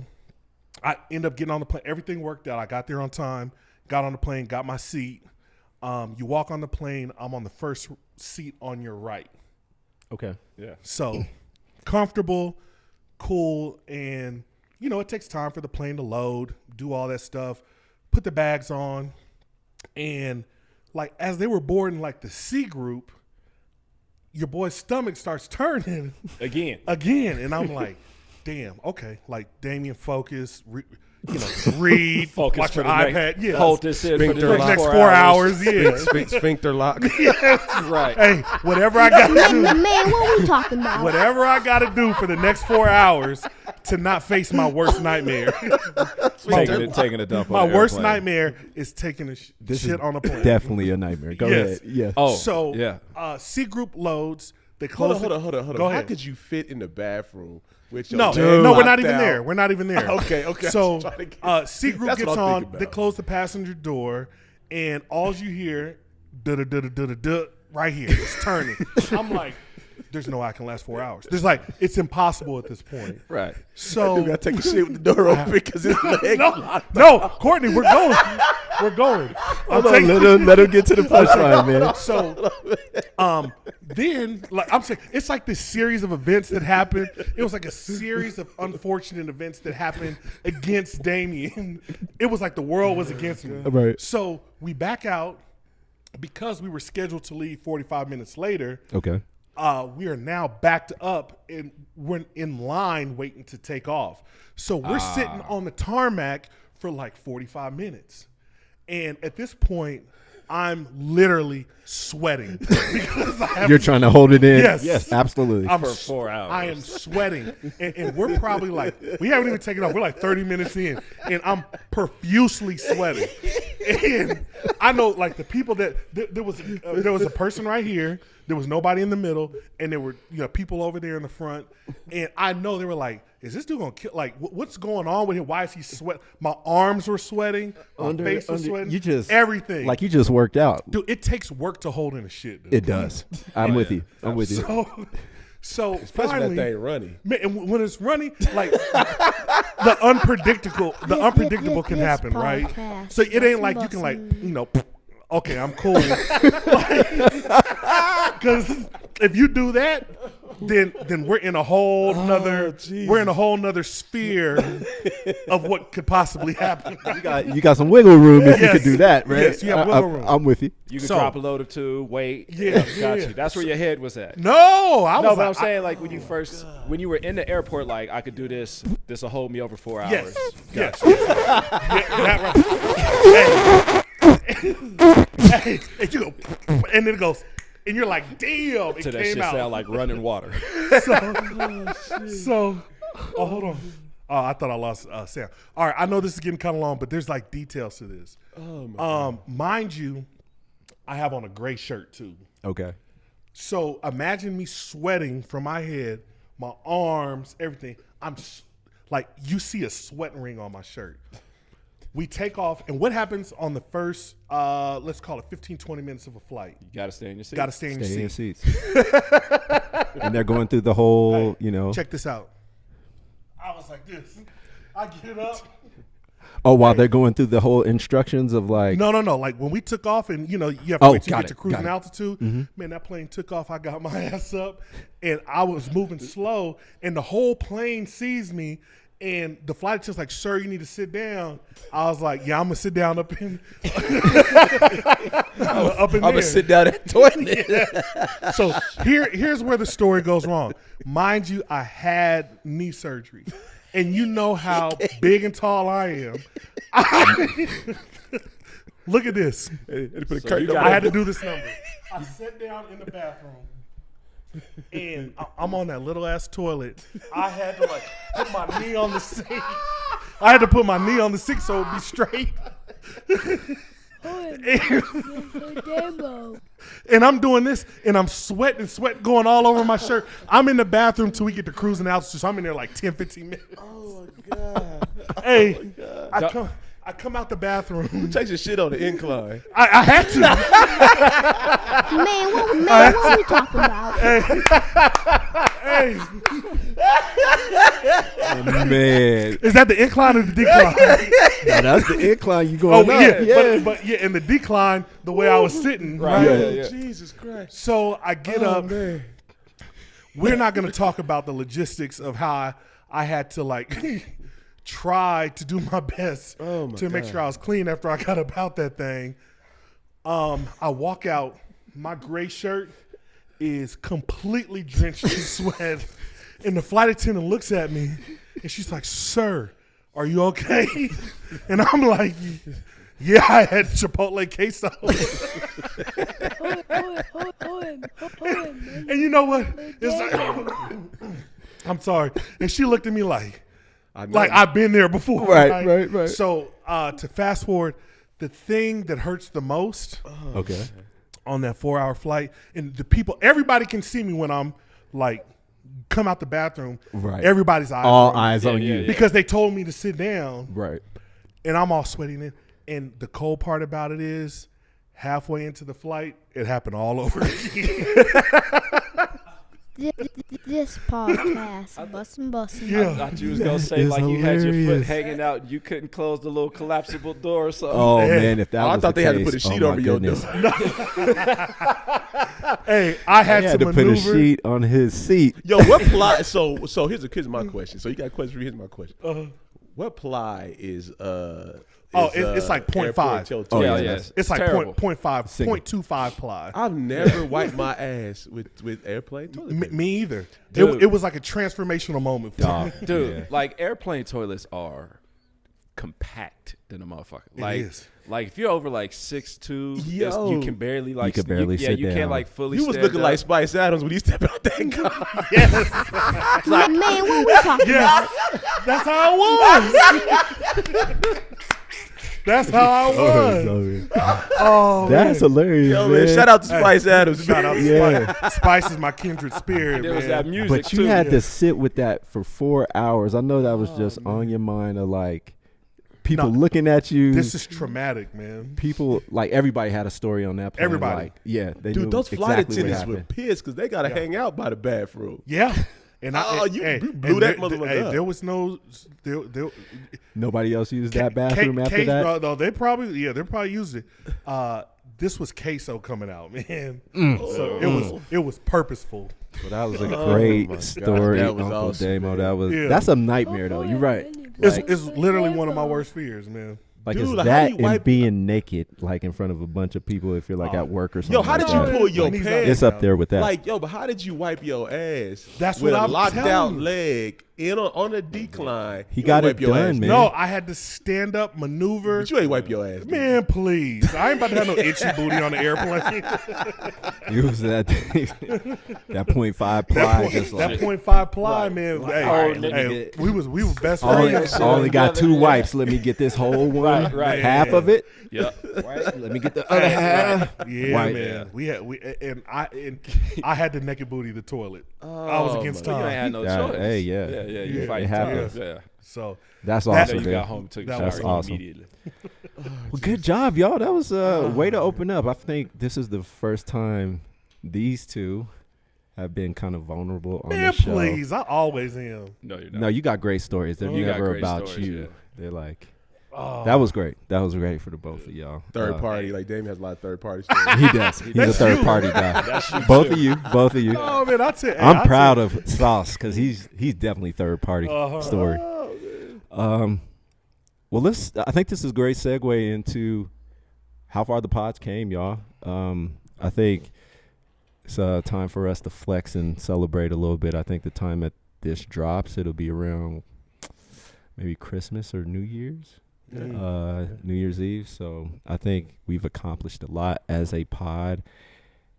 I end up getting on the plane. Everything worked out. I got there on time, got on the plane, got my seat. You walk on the plane, I'm on the first seat on your right. Okay. Yeah. So comfortable, cool, and it takes time for the plane to load, do all that stuff, put the bags on, and like as they were boarding like the C group, your boy's stomach starts turning Again. and I'm like, damn, okay, like Damien, focus, read, Focus watch for your the iPad, next, hold this in for for the the next 4 hours, yeah. Sphincter lock. Right. Hey, whatever I got to do. Man, what we talking about? Whatever I got to do for the next 4 hours to not face my worst nightmare. Taking a dump My on the worst airplane. nightmare is taking a shit on a plane. Definitely a nightmare. Go Yes. ahead. Yeah. Oh, So, yeah. C group loads. They Hold close. on. Go How ahead. could you fit in the bathroom with your No, leg no, we're not locked even out? there. We're not even there. Okay. So, I'm trying to get- C group That's gets what I'm on. thinking They about. close the passenger door, and all you hear, da right here. It's turning. I'm like, there's no way I can last 4 hours. There's like, it's impossible at this point. Right. So You gotta take a shit with the door open because his leg locked. no, Courtney, we're going. We're going. I'm Hold on, taking- let him get to the punchline, man. So, then, like I'm saying, it's like this series of events that happened. It was like a series of unfortunate events that happened against Damien. It was like the world was against me. Right. So we back out because we were scheduled to leave 45 minutes later. Okay. We are now backed up and we're in line waiting to take off. So we're sitting on the tarmac for like 45 minutes. And at this point, I'm literally sweating because I have You're trying to hold it in. Yes. Absolutely. I'm For 4 hours. I am sweating, and we're probably like, we haven't even taken off. We're like 30 minutes in, and I'm profusely sweating. And I know, like, the people that there was a person right here. There was nobody in the middle, and there were people over there in the front. And I know they were like, "Is this dude gonna kill? Like, what's going on with him? Why is he sweating?" My arms were sweating, my face was sweating. You just everything. like you just worked out. Dude, it takes work to hold in a shit. Dude. It does. I'm with you. I'm with you. So Especially finally, that thing running. man, and when it's running, like the unpredictable can happen, right? podcast. So it ain't like you can like okay, I'm cool. Because if you do that, then we're in a whole nother sphere of what could possibly happen. You got some wiggle room if you Yes. could do that, right? Yes, you have wiggle room. I'm with you. You can So- drop a load of 2, wait. Yeah, got yeah. you. That's where your head was at. No, I No, was but I'm like, saying like when you were in the airport, like I could do this. This will hold me over 4 hours. yes, yes. Yeah, that right. Hey, and you go, and then it goes, and you're like, damn, it To that came shit out. sound like running water. So, hold on. Oh, I thought I lost sound. All right, I know this is getting kind of long, but there's like details to this. Oh my Mind you, I have on a gray shirt too. Okay. So imagine me sweating from my head, my arms, everything. Like you see a sweat ring on my shirt. We take off, and what happens on the first, let's call it 15, 20 minutes of a flight? You gotta stay in your seat. Got to stay in Stay in your your seat. seats. And they're going through the whole, Check this out. I was like this. I get up. Oh, while they're going through the whole instructions of like. No. Like when we took off, and you have to wait till you get to cruising got it. altitude. Man, that plane took off. I got my ass up, and I was moving slow, and the whole plane sees me. And the flight attendant's like, "Sir, you need to sit down." I was like, "Yeah, I'm gonna sit down up in up in I'm gonna sit down at the toilet. So here's where the story goes wrong. Mind you, I had knee surgery, and you know how big and tall I am. Look at this. I had to do this number. I sat down in the bathroom. And I'm on that little ass toilet. I had to like put my knee on the sink. I had to put my knee on the sink so it'd be straight. Uncle Damo. And I'm doing this, and I'm sweating going all over my shirt. I'm in the bathroom till we get to cruising altitude, so I'm in there like 10, 15 minutes. Oh my god. Hey, I come out the bathroom. Takes your shit on the incline. I had to. Man, what are we talking about? Hey, Man. is that the incline or the decline? No, that's the incline you Oh going up. yeah, but in the decline, the way I was sitting, right? Yeah. Jesus Christ. So I get up. Man. We're not going to talk about the logistics of how I had to like try to do my best to make sure I was clean after I got about that thing. I walk out. My gray shirt is completely drenched in sweat, and the flight attendant looks at me, and she's like, "Sir, are you okay?" And I'm like, "Yeah, I had Chipotle queso." And you know what? It's like, I'm sorry. And she looked at me like I've been there before. Right. So to fast forward, the thing that hurts the most Okay. on that 4-hour flight, and everybody can see me when I'm like come out the bathroom. Right. Everybody's eyes All are on me eyes on you. because they told me to sit down, Right. and I'm all sweating in. And the cold part about it is, halfway into the flight, it happened all over again. This podcast, bussin'. Yeah. I thought you was gonna say It's like you had your foot hilarious. hanging out, and you couldn't close the little collapsible door or something. Oh Yeah. man, if that I was thought the they had to case, put a sheet my over your goodness. Hey, I had He to had to put a maneuver. sheet on his seat. Yo, what ply? So here's my question. So you got a question. Here's my question. Uh-huh. What ply is it's like 0.5. airport Oh, yeah, toilets. It's like terrible. 0.5, Single. 0.25 ply. I've never wiped my ass with airplane toilet paper. Me either. Dude. It was like a transformational moment for me. Dude, Yeah. like airplane toilets are compact than a motherfucker. Like, is. like if you're over like 6'2", Yo. you can barely like You can barely sit you down. can't like fully. You was stand looking up. like Spice Adams when you stepped out that car. Like, man, what we talking Yeah, that's how I was. That's how I was. Oh, That's man. hilarious, Yo, man. man, shout out to Spice Adams. Shout out to Yeah. Spice. Spice is my kindred spirit, There was man. that music But you too. had to sit with that for 4 hours. I know that was just on your mind of like people No, looking at you. This is traumatic, man. People like everybody had a story on that plane. Everybody. Like, yeah, they knew Dude, those flight exactly what attendants were happened. pissed because they got to hang out by the bathroom. Yeah. And You blew that motherfucker up. There was no. There, Nobody else used that bathroom after that. No, they probably used it. This was queso coming out, man. So it was purposeful. Well, that was a Oh great my God, story, that was Uncle awesome, Damo. man. That was Yeah. that's a nightmare though. You're right. It's, Like, it's literally one of my worst fears, man. like Dude, it's like, how that you and wipe- being naked, like in front of a bunch of people, if you're like at work or something. Yo, how like did you that. pull your My knees pants? It's up there with that. Like, yo, but how did you wipe your ass? That's with what a I'm locked telling out you. leg on a decline. He You got ain't wipe it your done, ass. man. No, I had to stand up, maneuver. But you ain't wipe your ass. dude. Man, please. I ain't about to have no itchy booty on the airplane. Use that that 0.5 ply, just that like 0.5 ply, man. Hey, all right, let me hey, get- we were best only, friends. only got 2 wipes. Let me get this whole one, right. half of it. Yep. Right? Let me get the other half. Yeah, Wipe. man. I had to naked booty the toilet. I was against You ain't time. had no Yeah, choice. hey, yeah. yeah. You Yeah, fight it happens. time. Yeah. So That's That- So awesome, you man. got home, took a That shower was awesome. immediately. Well, good job, y'all. That was a way to open up. I think this is the first time these two have been kind of vulnerable on man, the show. please. I always am. No, you're not. No, you got great stories. They're You got never great about stories, you. yeah. They're like, that was great. That was great for the both of y'all. Third party. Like, Damien has a lot of third party stories. He does. He's a That's third you. party guy. Both of you. Oh man, I tell. I'm proud of Sauce because he's definitely third party story. Well, I think this is a great segue into how far the pods came, y'all. I think it's time for us to flex and celebrate a little bit. I think the time that this drops, it'll be around maybe Christmas or New Year's, New Year's Eve. So I think we've accomplished a lot as a pod,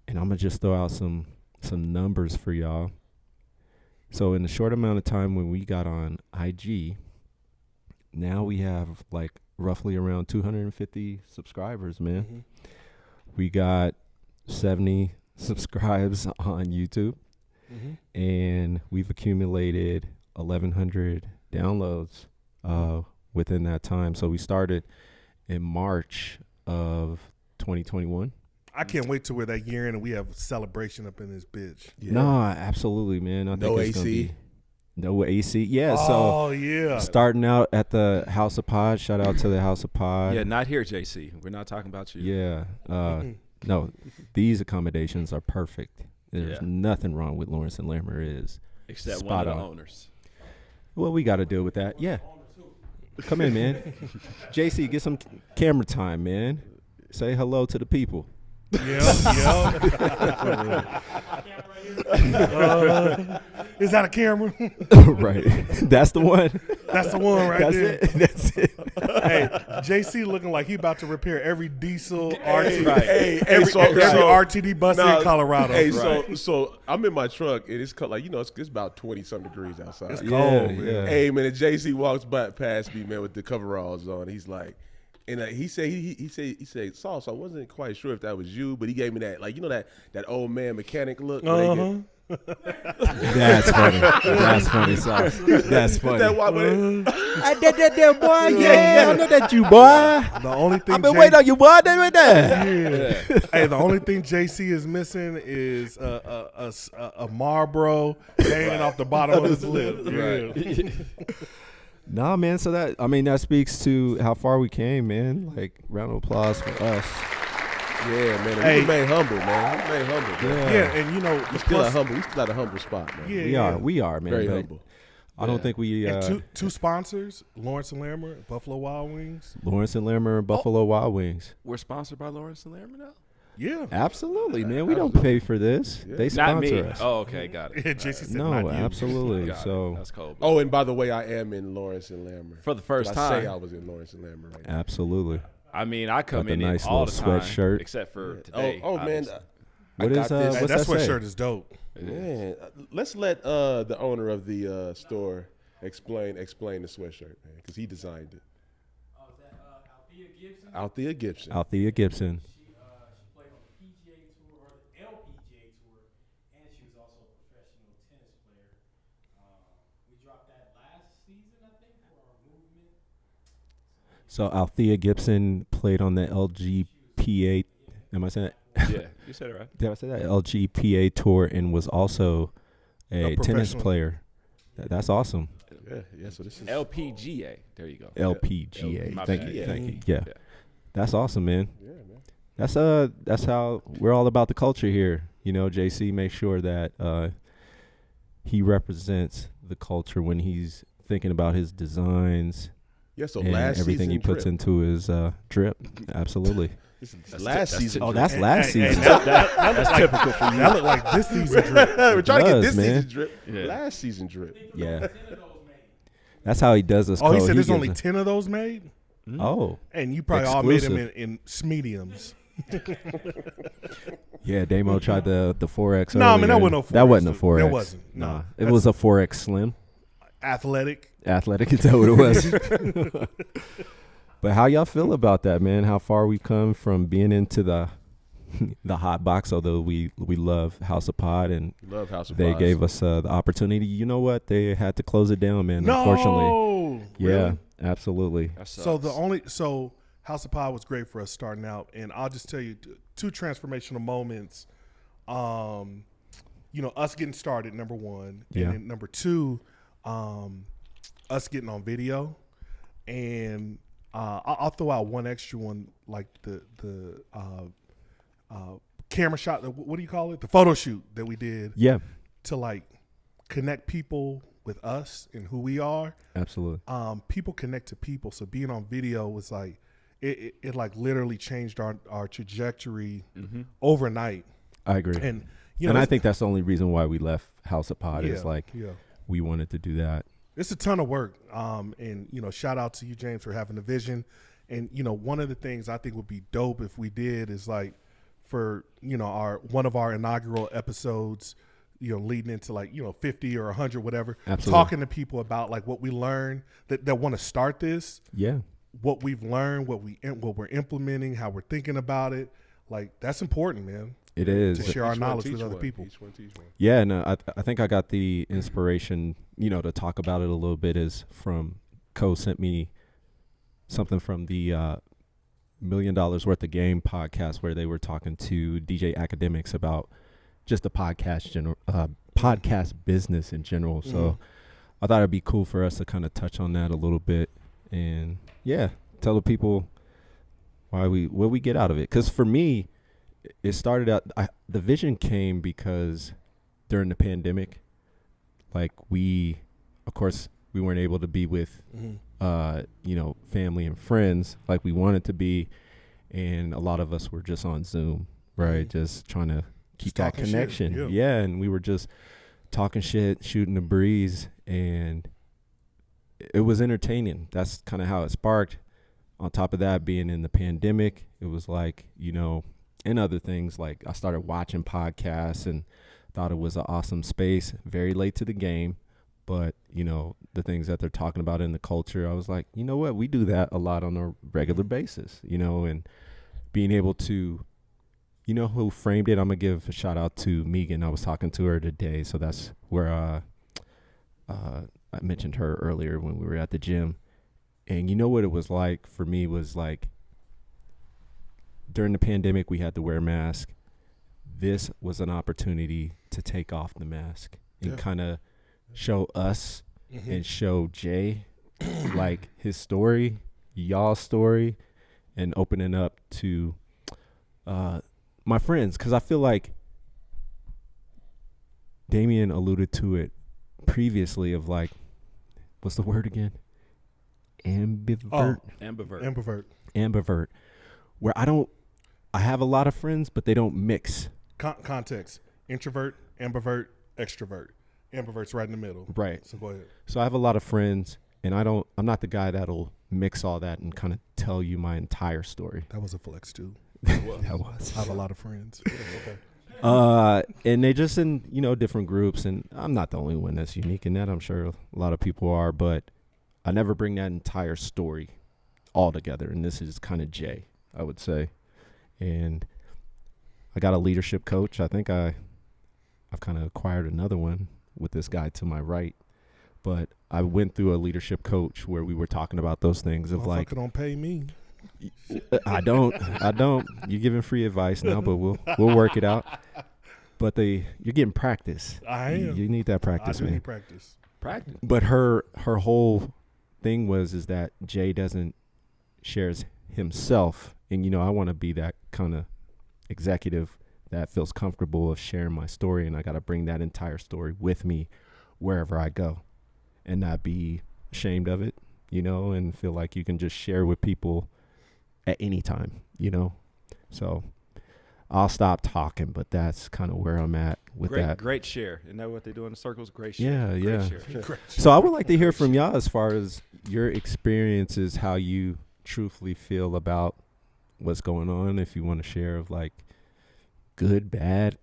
and I'm gonna just throw out some numbers for y'all. So in the short amount of time when we got on IG, now we have like roughly around 250 subscribers, man. Mm-hmm. We got 70 subscribes on YouTube, and we've accumulated 1,100 downloads within that time. So we started in March of 2021. I can't wait till we're that year in and we have a celebration up in this bitch. No, absolutely, man. I No think it's gonna AC? be no AC. Yeah, Oh yeah. so starting out at the House of Pod. Shout out to the House of Pod. Yeah, not here, JC. We're not talking about you. Yeah. No, these accommodations are perfect. There's Yeah. nothing wrong with Lawrence and Lammer is. Except Spot one of the on. owners. Well, we got to deal with that. Yeah. Come in, man. JC, get some camera time, man. Say hello to the people. Yeah. Is that a camera? Right. That's the one. That's the one right That's there. it. That's it. Hey, JC looking like he about to repair every diesel RTD, Hey, every so RTD bus Nah, in Colorado. Hey, so I'm in my truck and it's like it's about 20-something degrees outside. It's Yeah, cold, man. yeah. Hey man, and JC walks past me, man, with the coveralls on. He's like, and he said, Sauce. I wasn't quite sure if that was you, but he gave me that, like, that old man mechanic look. where they get- That's funny. That's funny, Sauce. That's funny. That why, I did that there, boy. Yeah, I know that you, boy. The only thing I've been waiting on you, boy. They right there. Hey, the only thing JC is missing is a Marlboro hanging off the bottom of his lip. Yeah. Nah, man. So that speaks to how far we came, man. Like, round of applause for us. Yeah, man. Hey. We remain humble, man. We remain humble. Man. Yeah, and We still at a humble spot, man. Yeah, We are, man. Very but, humble. I don't think we and two sponsors, Lawrence and Larimer, Buffalo Wild Wings. Lawrence and Larimer, Buffalo Wild Wings. We're sponsored by Lawrence and Larimer now? Yeah. Absolutely, man. We don't pay for this. Yeah. They Not sponsor me. us. Oh, okay, got it. JC said No, not you. absolutely. Got it. So That's cold. Oh, and by the way, I am in Lawrence and Larimer. For the first I time. say I was in Lawrence and Larimer right now. absolutely. I mean, I come Got the in nice it all the little time, sweatshirt. except for Yeah. today. Oh, man. obviously. What I got is, this. Hey, what's that that say? sweatshirt is dope. Man, let's let the owner of the store explain the sweatshirt, man, because he designed it. Oh, is that Althea Gibson? Althea Gibson. Althea Gibson. She played on the PGA Tour or the LPGA Tour, and she was also a professional tennis player. We dropped that last season, I think, for our movement. So Althea Gibson played on the LGPA. Am I saying that? Yeah, you said it right. Did I say that? LGPA tour and was also a tennis professional. player. That's awesome. Yeah. So this is LPGA. There you go. LPGA. My Thank bad. you. Yeah. Thank you. Yeah. Yeah. That's awesome, man. yeah, man. That's how we're all about the culture here. You know, JC makes sure that he represents the culture when he's thinking about his designs Yeah. So and last everything season he puts drip. into his drip. Absolutely. This is That's last that's season. Oh, drip. that's last season. That's typical for you. That looked like this season drip. We're trying to get does, this man. season drip. Yeah. Last season drip. Yeah. That's how he does this. Oh, he code. said there's gives only a- 10 of those made? Oh, And you probably all made them Exclusive. in mediums. yeah. Damo tried the 4X. No, I mean, that earlier. wasn't no 4X. That wasn't a 4X. There wasn't. No. Nah. It That's- was a 4X Slim. Athletic. Athletic. Is that what it was? But how y'all feel about that, man? How far we've come from being into the hot box, although we love House of Pod and Love House of they Pies. gave us the opportunity. You know what? They had to close it down, man. No. Unfortunately. Yeah, Really? absolutely. That So sucks. House of Pie was great for us starting out, and I'll just tell you two transformational moments. Us getting started, number one, Yeah. and then number two, us getting on video, and I'll throw out one extra one, like the camera shot. What do you call it? The photo shoot that we did Yeah, to like connect people with us and who we are. absolutely. People connect to people, so being on video was like it like literally changed our trajectory overnight. I agree. And I think that's the only reason why we left House of Pod is like yeah, we wanted to do that. it's a ton of work. And shout out to you, James, for having the vision. And one of the things I think would be dope if we did is like for one of our inaugural episodes, leading into like 50 or 100, whatever. Absolutely. Talking to people about like what we learned that want to start this. Yeah, What we've learned, what we're implementing, how we're thinking about it, like that's important, man. it is. To share our Each one knowledge teach with other one. people. Each one teach one. Yeah, no, I think I got the inspiration, to talk about it a little bit is from Co sent me something from the $1 Million Worth of Game podcast where they were talking to DJ Academics about just the podcast business in general. So I thought it'd be cool for us to kind of touch on that a little bit and tell the people what we get out of it. Because for me, it started out. The vision came because during the pandemic, like of course, we weren't able to be with, family and friends like we wanted to be, and a lot of us were just on Zoom, right? Just trying to keep Just that talking shit, connection. yeah. And we were just talking shit, shooting the breeze, and it was entertaining. That's kind of how it sparked. On top of that, being in the pandemic, it was like, and other things, like I started watching podcasts and thought it was an awesome space, very late to the game. But, the things that they're talking about in the culture, I was like, you know what? We do that a lot on a regular basis, and being able to, who framed it? I'm going to give a shout out to Megan. I was talking to her today. So that's where I mentioned her earlier when we were at the gym. And you know what it was like for me was like during the pandemic, we had to wear masks. This was an opportunity to take off the mask and kind of show us and show Jay like his story, y'all's story, and opening up to my friends. Because I feel like Damien alluded to it previously of like what's the word again? Ambivert. Ambivert. Where I have a lot of friends, but they don't mix. Context: introvert, ambivert, extrovert. Ambivert's right in the middle. Right. So go ahead. So I have a lot of friends, and I'm not the guy that'll mix all that and kind of tell you my entire story. That was a flex too. That was. I have a lot of friends. Okay. And they just in, different groups, and I'm not the only one that's unique in that. I'm sure a lot of people are, but I never bring that entire story all together. And this is kind of Jay, I would say. And I got a leadership coach. I think I've kind of acquired another one with this guy to my right. But I went through a leadership coach where we were talking about those things of like, don't pay me. I don't. You're giving free advice now, but we'll work it out. But you're getting practice. I am. You need that practice, I do man. need practice. But her whole thing is that Jay doesn't shares himself, and I want to be that kind of executive that feels comfortable of sharing my story, and I got to bring that entire story with me wherever I go, and not be ashamed of it, and feel like you can just share with people at any time, So I'll stop talking, but that's kind of where I'm at with that. Great share. Isn't that what they do in the circles? Great share. Yeah. Great share. So I would like to hear from y'all as far as your experiences, how you truthfully feel about what's going on. If you want to share of like good, bad,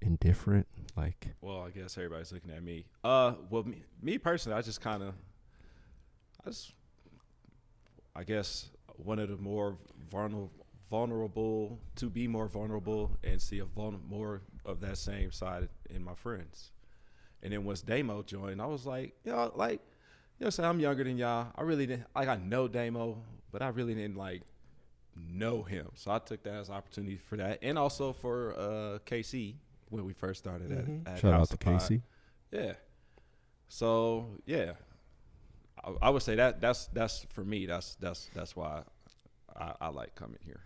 indifferent, like. Well, I guess everybody's looking at me. Well, me personally, I guess one of the more vulnerable to be more vulnerable and see more of that same side in my friends. And then once Damo joined, I was like, so I'm younger than y'all. I really didn't, I know Damo, but I really didn't know him. So I took that as an opportunity for that. And also for KC when we first started at Shout House out to of Pie. Casey. Yeah. So yeah, I would say that's for me. That's why I like coming here.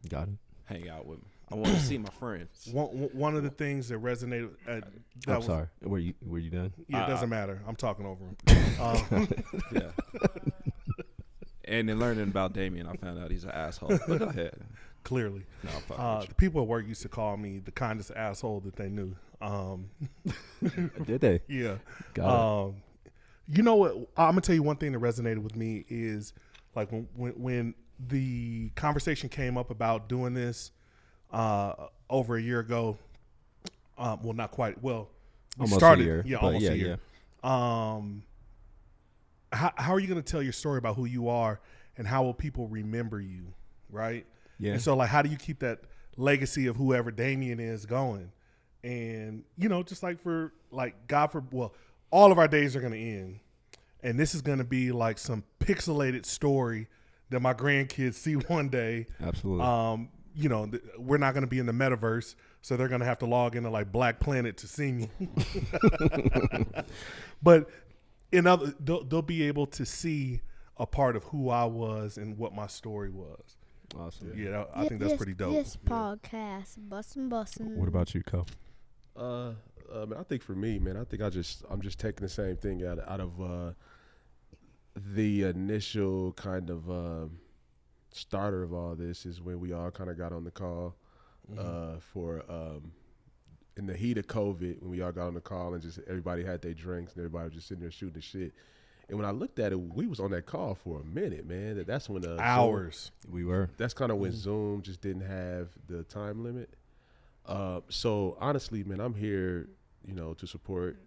Got it. Hang out with me. I want to see my friends. One of the things that resonated. Sorry. Were you done? Yeah, it doesn't matter. I'm talking over him. Yeah. And then learning about Damien, I found out he's an asshole. But go ahead. Clearly. No, I'm fucking with The people at work used to call me the kindest asshole that they knew. Did they? Yeah. Got it. You know what? I'm gonna tell you one thing that resonated with me is like when the conversation came up about doing this over a year ago. Well, not quite. Well, we Almost started. a year. Yeah, but almost a yeah. year. How are you going to tell your story about who you are, and how will people remember you, right? Yeah. And so, like, how do you keep that legacy of whoever Damien is going? And, just like all of our days are going to end. And this is going to be like some pixelated story that my grandkids see one day. Absolutely. We're not going to be in the metaverse, so they're going to have to log into like Black Planet to see me. But they'll be able to see a part of who I was and what my story was. Awesome. Yeah, I think that's pretty dope. This podcast, bussin'. What about you, Cole? I think for me, man, I think I'm just taking the same thing out of the initial kind of starter of all this is when we all kind of got on the call for in the heat of COVID, when we all got on the call and just everybody had their drinks and everybody was just sitting there shooting the shit. And when I looked at it, we was on that call for a minute, man. That's when hours we were. That's kind of when Zoom just didn't have the time limit. So honestly, man, I'm here, to support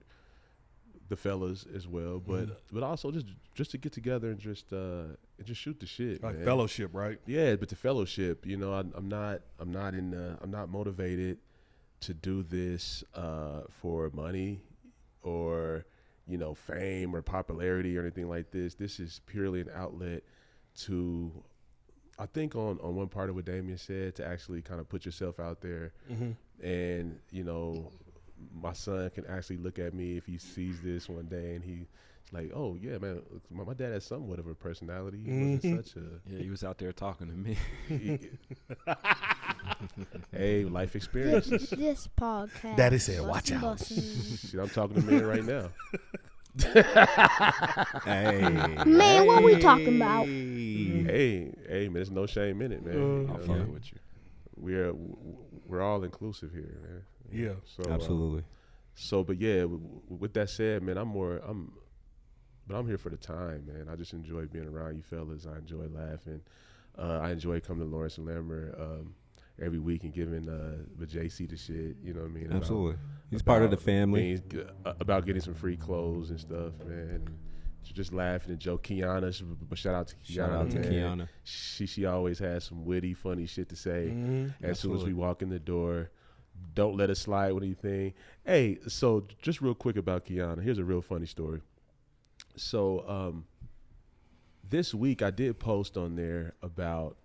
the fellas as well, but also just to get together and just shoot the shit, like man. fellowship, right? Yeah, but the fellowship, I'm not motivated to do this for money or fame or popularity or anything like this. This is purely an outlet to, I think on one part of what Damien said, to actually kind of put yourself out there. And my son can actually look at me if he sees this one day and he's like, oh yeah, man, my dad has somewhat of a personality. He wasn't such a he was out there talking to me. Hey, life experiences. This podcast. Daddy said, "Watch out." bussin'. Shit, I'm talking to man right now. Hey, Man, what we talking about? Hey, man, there's no shame in it, man. I'll follow with you. We're all inclusive here, man. Yeah. So Absolutely. But yeah, with that said, man, I'm here for the time, man. I just enjoy being around you fellas. I enjoy laughing. I enjoy coming to Lawrence and Larimer every week and giving the JC the shit. You know what I mean? Absolutely. He's part of the family. About getting some free clothes and stuff, man. And just laughing and joke. Kiana, shout out to Kiana. Shout out to man. Kiana. She always has some witty, funny shit to say. As soon as Absolutely. we walk in the door, don't let us slide with anything. Hey, so just real quick about Kiana. Here's a real funny story. So this week I did post on there about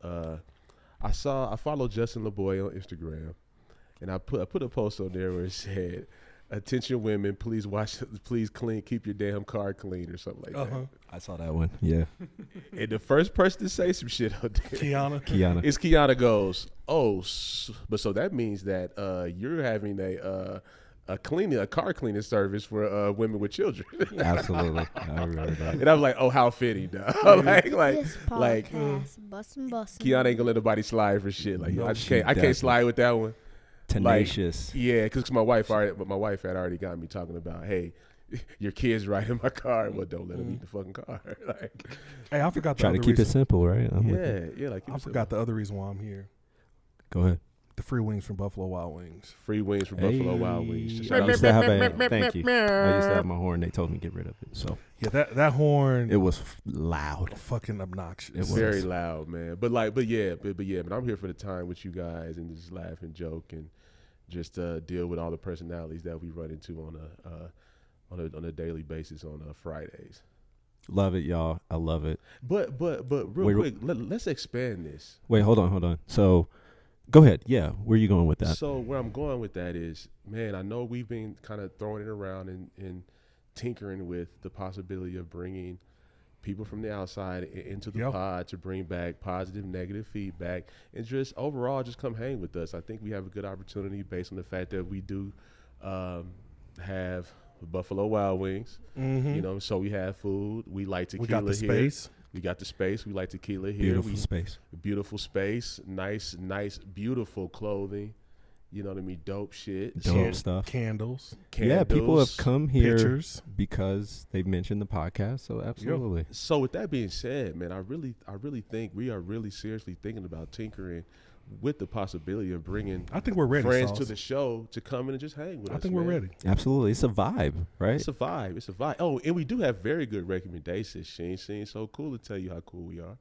I followed Justin LeBoy on Instagram, and I put a post on there where it said, "Attention women, please keep your damn car clean," or something like that. I saw that one. Yeah. And the first person to say some shit on there, Kiana. is Kiana goes, "Oh, but so that means that you're having a car cleaning service for women with children." Absolutely. I remember that. And I'm like, oh, how fitting, dog. This like podcast, bussin'. Kiana ain't gonna let nobody slide for shit. Like, No, I can't definitely. slide with that one. Tenacious. Yeah, because my wife had already got me talking about, hey, your kid's riding my car. Well, don't let them eat the fucking car. Like, Hey, I forgot the Try to other keep it reason. simple, right? I'm with you. yeah, like I forgot the other reason why I'm here. Go ahead. The free wings from Buffalo Wild Wings. free wings from Buffalo Wild Wings. Hey. Shout I out used to to have thank you. I used to have my horn. They told me to get rid of it. So Yeah, that horn it was loud. fucking obnoxious. It was. very loud, man. But I'm here for the time with you guys and just laugh and joke and just deal with all the personalities that we run into on a daily basis on Fridays. Love it, y'all. I love it. But real quick, let's expand this. Wait, hold on. So go ahead. Yeah. Where are you going with that? So where I'm going with that is, man, I know we've been kind of throwing it around and tinkering with the possibility of bringing people from the outside into the pod to bring back positive, negative feedback, and just overall just come hang with us. I think we have a good opportunity based on the fact that we do have Buffalo Wild Wings. You know, so we have food. We like tequila. We got the here. space. We got the space. We like tequila here. Beautiful space. Beautiful space. Nice, beautiful clothing. You know what I mean? Dope shit. Dope stuff. Candles. Yeah, people have come here Pictures. because they've mentioned the podcast. So absolutely. So with that being said, man, I really think we are really seriously thinking about tinkering with the possibility of bringing I think we're ready. friends Sauce. to the show to come in and just hang with us. I think we're man. ready. Absolutely. It's a vibe, right? It's a vibe. Oh, and we do have very good recommendations. Sheen, so cool to tell you how cool we are.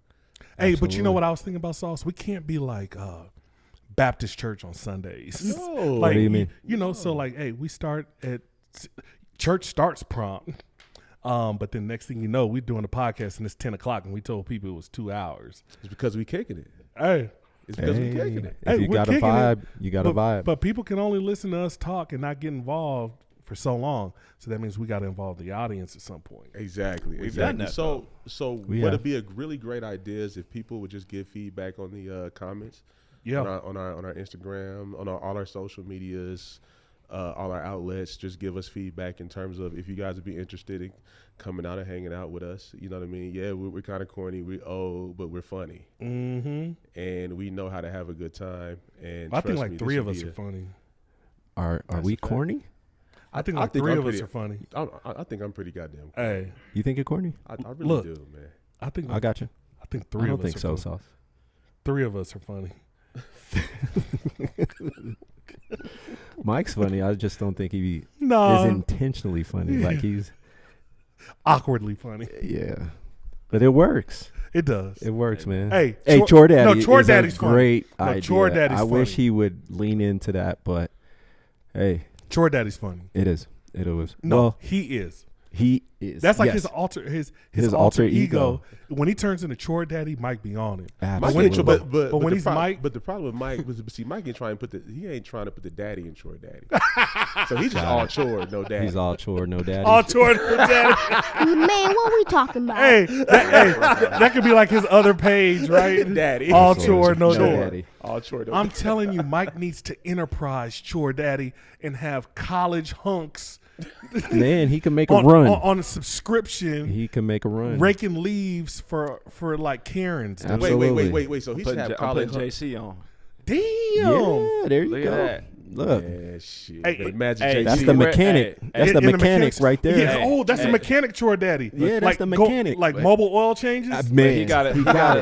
Hey, but you know Absolutely. what I was thinking about, Sauce? We can't be like Baptist church on Sundays. No. Like, What do you mean? You know, so like, hey, we start at church starts prompt. But then next thing you know, we're doing a podcast and it's 10 o'clock and we told people it was 2 hours. It's because we kicking it. Hey. It's because we kicking it. If you we're got a kicking it, vibe, you got a vibe. But people can only listen to us talk and not get involved for so long. So that means we got to involve the audience at some point. Exactly. done that, So We what have. would be a really great idea is if people would just give feedback on the comments. Yeah. On our Instagram, on all our social medias, all our outlets. Just give us feedback in terms of if you guys would be interested in coming out and hanging out with us. You know what I mean? Yeah, we're kind of corny. We're old, but we're funny. Mm-hmm. And we know how to have a good time. And I think trust like me, three this of will us be are funny. Are That's we a fact. corny? I think I like think three I'm of us pretty- are funny. I think I'm pretty goddamn. Hey, You think you're corny? I really Look. do, man. I think I got you. I think I three don't of us think are so, funny. Sauce. Three of us are funny. Mike's funny. I just don't think he is No, intentionally funny. Like he's, awkwardly funny. yeah. But it works. It does. It works, man. Hey, Chore Daddy no, Chore is Daddy's a funny. great No, idea. Chore Daddy's I wish funny. he would lean into that, but hey, Chore Daddy's funny. it is. It was. No, Well, he is. he is. That's like yes. his alter his His alter alter ego. ego. When he turns into Chore Daddy, Mike be on it. Absolutely. But when the he's Mike- but the problem with Mike was, see, Mike ain't trying to put he ain't trying to put the daddy in chore daddy. So he's just all chore, no daddy. He's all chore, no daddy. All Chore Daddy. Man, what we talking about? hey, that could be like his other page, right? Daddy. All Chore, chore, no no daddy. daddy. All chore. I'm telling you, Mike needs to enterprise Chore Daddy and have college hunks Man, he can make a on, run. on a subscription, He can make a run. raking leaves for like Karens. dude. Absolutely. Wait. So he should have I'm college. putting JC on. Damn. Yeah, there you Look go. at that. Look, Yeah, shit. Hey, But imagine hey, JC. that's the mechanic. Hey, That's In- the in the mechanic mechanics- right there. Yeah. Oh, that's the Hey. mechanic chore daddy. Yeah, that's the go- mechanic. like mobile oil changes. Man, He got it. He got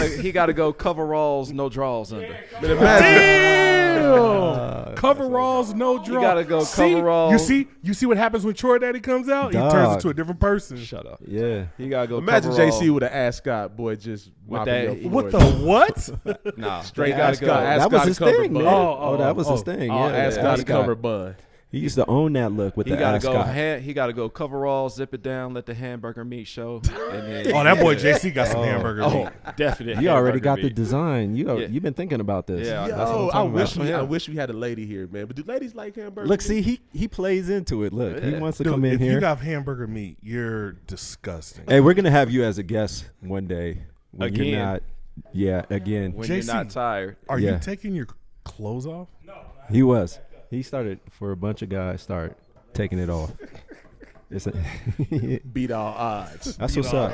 it. He got to go coveralls, no draws under. But imagine. Damn. Coveralls, no draw. gotta go See? coveralls. You see what happens when Chore Daddy comes out? He turns Dog. into a different person. Shut up. Yeah. He got to go. Imagine coverall. JC with an ascot, boy, just With mopping that- your What floors. the what? Nah, Straight he got to ascot, go. That was ascot his covered thing, bun. man. Oh, that was his oh. thing. Oh, Yeah, ascot ascot. cover bun. He used to own that look with He the got to go. ascot. He got to go coveralls, zip it down, let the hamburger meat show. And then, Oh, that boy JC got some hamburger Oh, meat. definitely. You already hamburger got the meat. design. Yeah. You've been thinking about this. Yeah, That's what I'm Yo, talking about. I wish we had a lady here, man. But do ladies like hamburgers? Look, see, he plays into it. Look, he Yeah. wants to Dude, come in if here. you got hamburger meat, you're disgusting. Hey, we're gonna have you as a guest one day when Again. you're not. Yeah, again. When JC, you're not tired. Are Yeah. you taking your clothes off? He was. He started for a bunch of guys. Start taking it off. It's a beat all odds. That's what's up.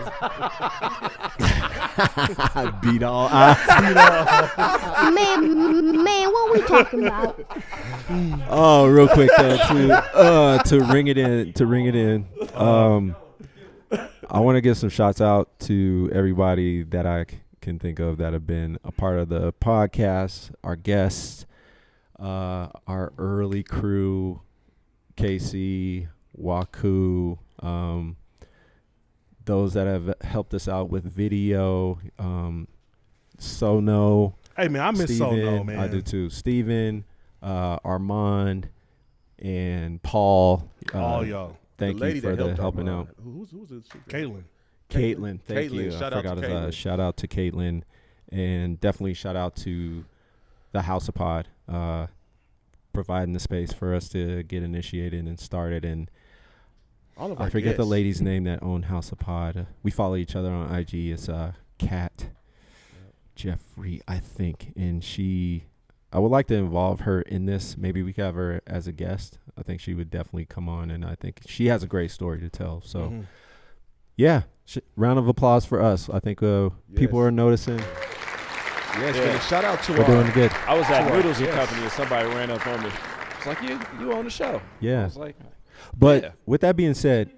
Beat all odds. Man, what we talking about? Oh, real quick though, to ring it in. I want to give some shots out to everybody that I can think of that have been a part of the podcast, our guests, our early crew, KC, Waku, those that have helped us out with video, Sono. Hey man, I miss Sono, Steven, man. I do too. Steven, Armand, and Paul. All y'all. Thank The lady you for that the helped helping Armand. out. Who's the chick? Caitlin. Caitlin, thank Caitlin, you. shout I out to forgot Caitlin. shout out to Caitlin, and definitely shout out to the House of Pod, providing the space for us to get initiated and started. And All of I our forget the guests. lady's name that owned House of Pod. We follow each other on IG. It's Kat Jeffrey, I think, and I would like to involve her in this. Maybe we could have her as a guest. I think she would definitely come on, and I think she has a great story to tell. So, Mhm. yeah, round of applause for us. I think people are noticing. Yes, Yeah. man. Shout out to We're doing good. I was at Sure, Noodles and yes. Company and somebody ran up on me. It's like, you on the show. I Yeah, was like, but yeah. with that being said,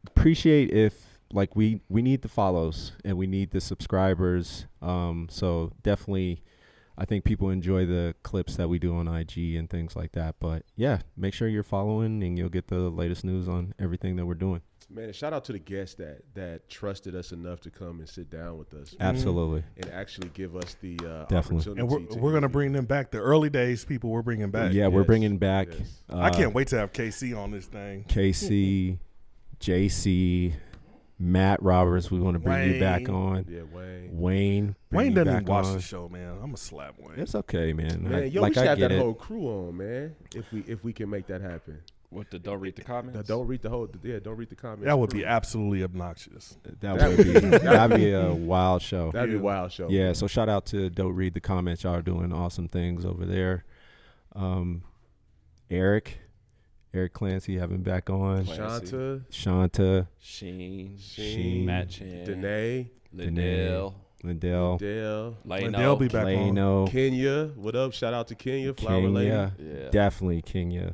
appreciate if like we need the follows and we need the subscribers. So definitely, I think people enjoy the clips that we do on IG and things like that. But yeah, make sure you're following and you'll get the latest news on everything that we're doing. Man, and shout out to the guests that trusted us enough to come and sit down with us Absolutely. and actually give us the Definitely. opportunity. And we're gonna bring them back. The early days people we're bringing back. Yeah, we're Yes, bringing back yes. I can't wait to have KC on this thing. KC, JC, Matt Roberts. We want to bring you back Wayne. on. Yeah, Wayne. Wayne. bring Wayne you doesn't back even watch on. the show, man. I'm gonna slap Wayne. It's okay, man. Man, I we should have get that it. whole crew on, man. If we can make that happen. What the don't read the comments? Now, don't read the comments. That would be absolutely obnoxious. That would be that'd be a wild show. That'd be a wild show. Yeah, so shout out to Don't Read the Comments. Y'all are doing awesome things over there. Eric Clancy having back on. Shanta, Shanta, Sheen, Matt Chan, Danae, Liddell, Lindell, Dale, Lindell be back on. Plano, Kenya. What up? Shout out to Kenya, Flower Lady. Kenya. Yeah. Definitely Kenya.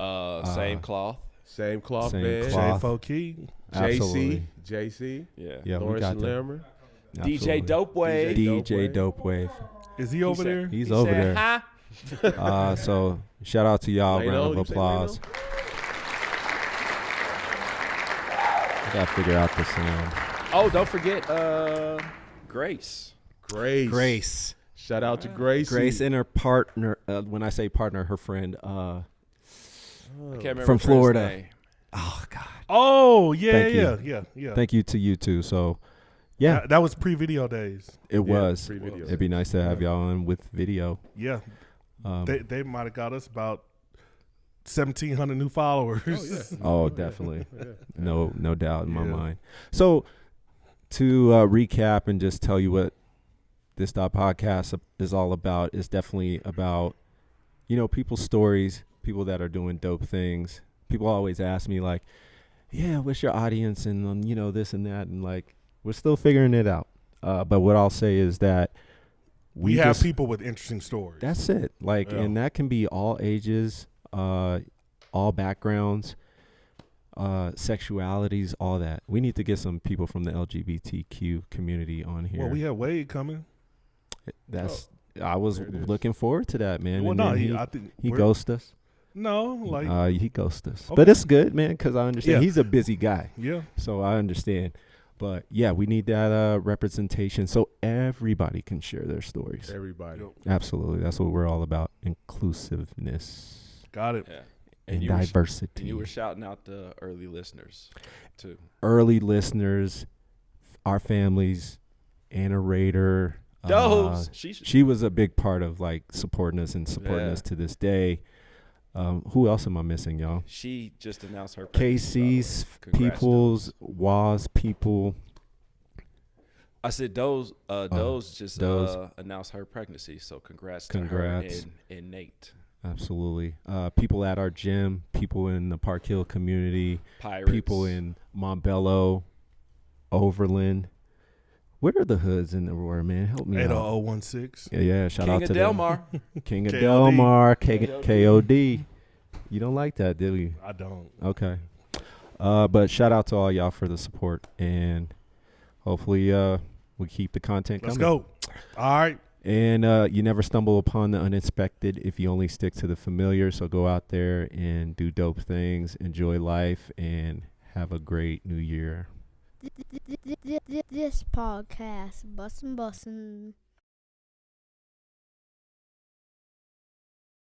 Same cloth. Same cloth Same band. cloth. J4 Key. Absolutely. JC, Yeah. Yeah, we Lawrence got and that. Lammer. DJ Absolutely. Dope Wave. DJ Dope Wave. Is he over said- there? He's He over said, there. "Hi." So shout out to y'all. Lano, Round you of say applause. I gotta figure out the sound. Oh, don't forget Grace. Grace. Shout out to Grace. Grace and her partner. When I say partner, her friend. I can't remember From her friend's Florida. name. Oh God. Oh yeah, Thank yeah, you. yeah. Thank you to you too. So, yeah, That was pre-video days. it was. free videos. It'd be nice to have y'all on with video. Yeah, Um, they might have got us about 1,700 new followers. oh, definitely. No doubt in my Yeah. mind. So, to recap and just tell you what this.podcast is all about, is definitely about, people's stories, people that are doing dope things, people always ask me like, yeah, what's your audience and you know, this and that, and like we're still figuring it out. But what I'll say is that we have people with interesting stories. That's it. Like, Yeah. and that can be all ages, all backgrounds, sexualities, all that. We need to get some people from the LGBTQ community on here. Well, we have Wade coming. I was There it is. looking forward to that, man. Well, And no, then I think he we're- ghosted us. No, like He ghosted us. Okay. But it's good, man, because I understand Yeah. he's a busy guy. yeah. So I understand. But yeah, we need that representation so everybody can share their stories. Everybody. Yep. Absolutely. That's what we're all about. Inclusiveness Got it. Yeah. and you were sh- diversity. And you were shouting out the early listeners too. Early listeners, our families, Anna Rader. Those She was a big part of like supporting us and supporting Yeah. us to this day. Who else am I missing, y'all? She just announced her pregnancy, by the way. Casey's, Congrats, Peoples, Waz people. I said Doze just Doze. announced her pregnancy, so congrats Congrats. to her and Nate. Absolutely. People at our gym, people in the Park Hill community, Pirates. people in Montbello, Overland. What are the hoods in the Aurora, man? Help me out. 80016. Yeah, shout King out of to Delmar. them. King of KOD. Delmar, KOD. You don't like that, do you? I don't. Okay. But shout out to all y'all for the support, and hopefully we keep the content Let's coming. go. All right. And you never stumble upon the unexpected if you only stick to the familiar. So go out there and do dope things, enjoy life, and have a great new year. This podcast, bussin'.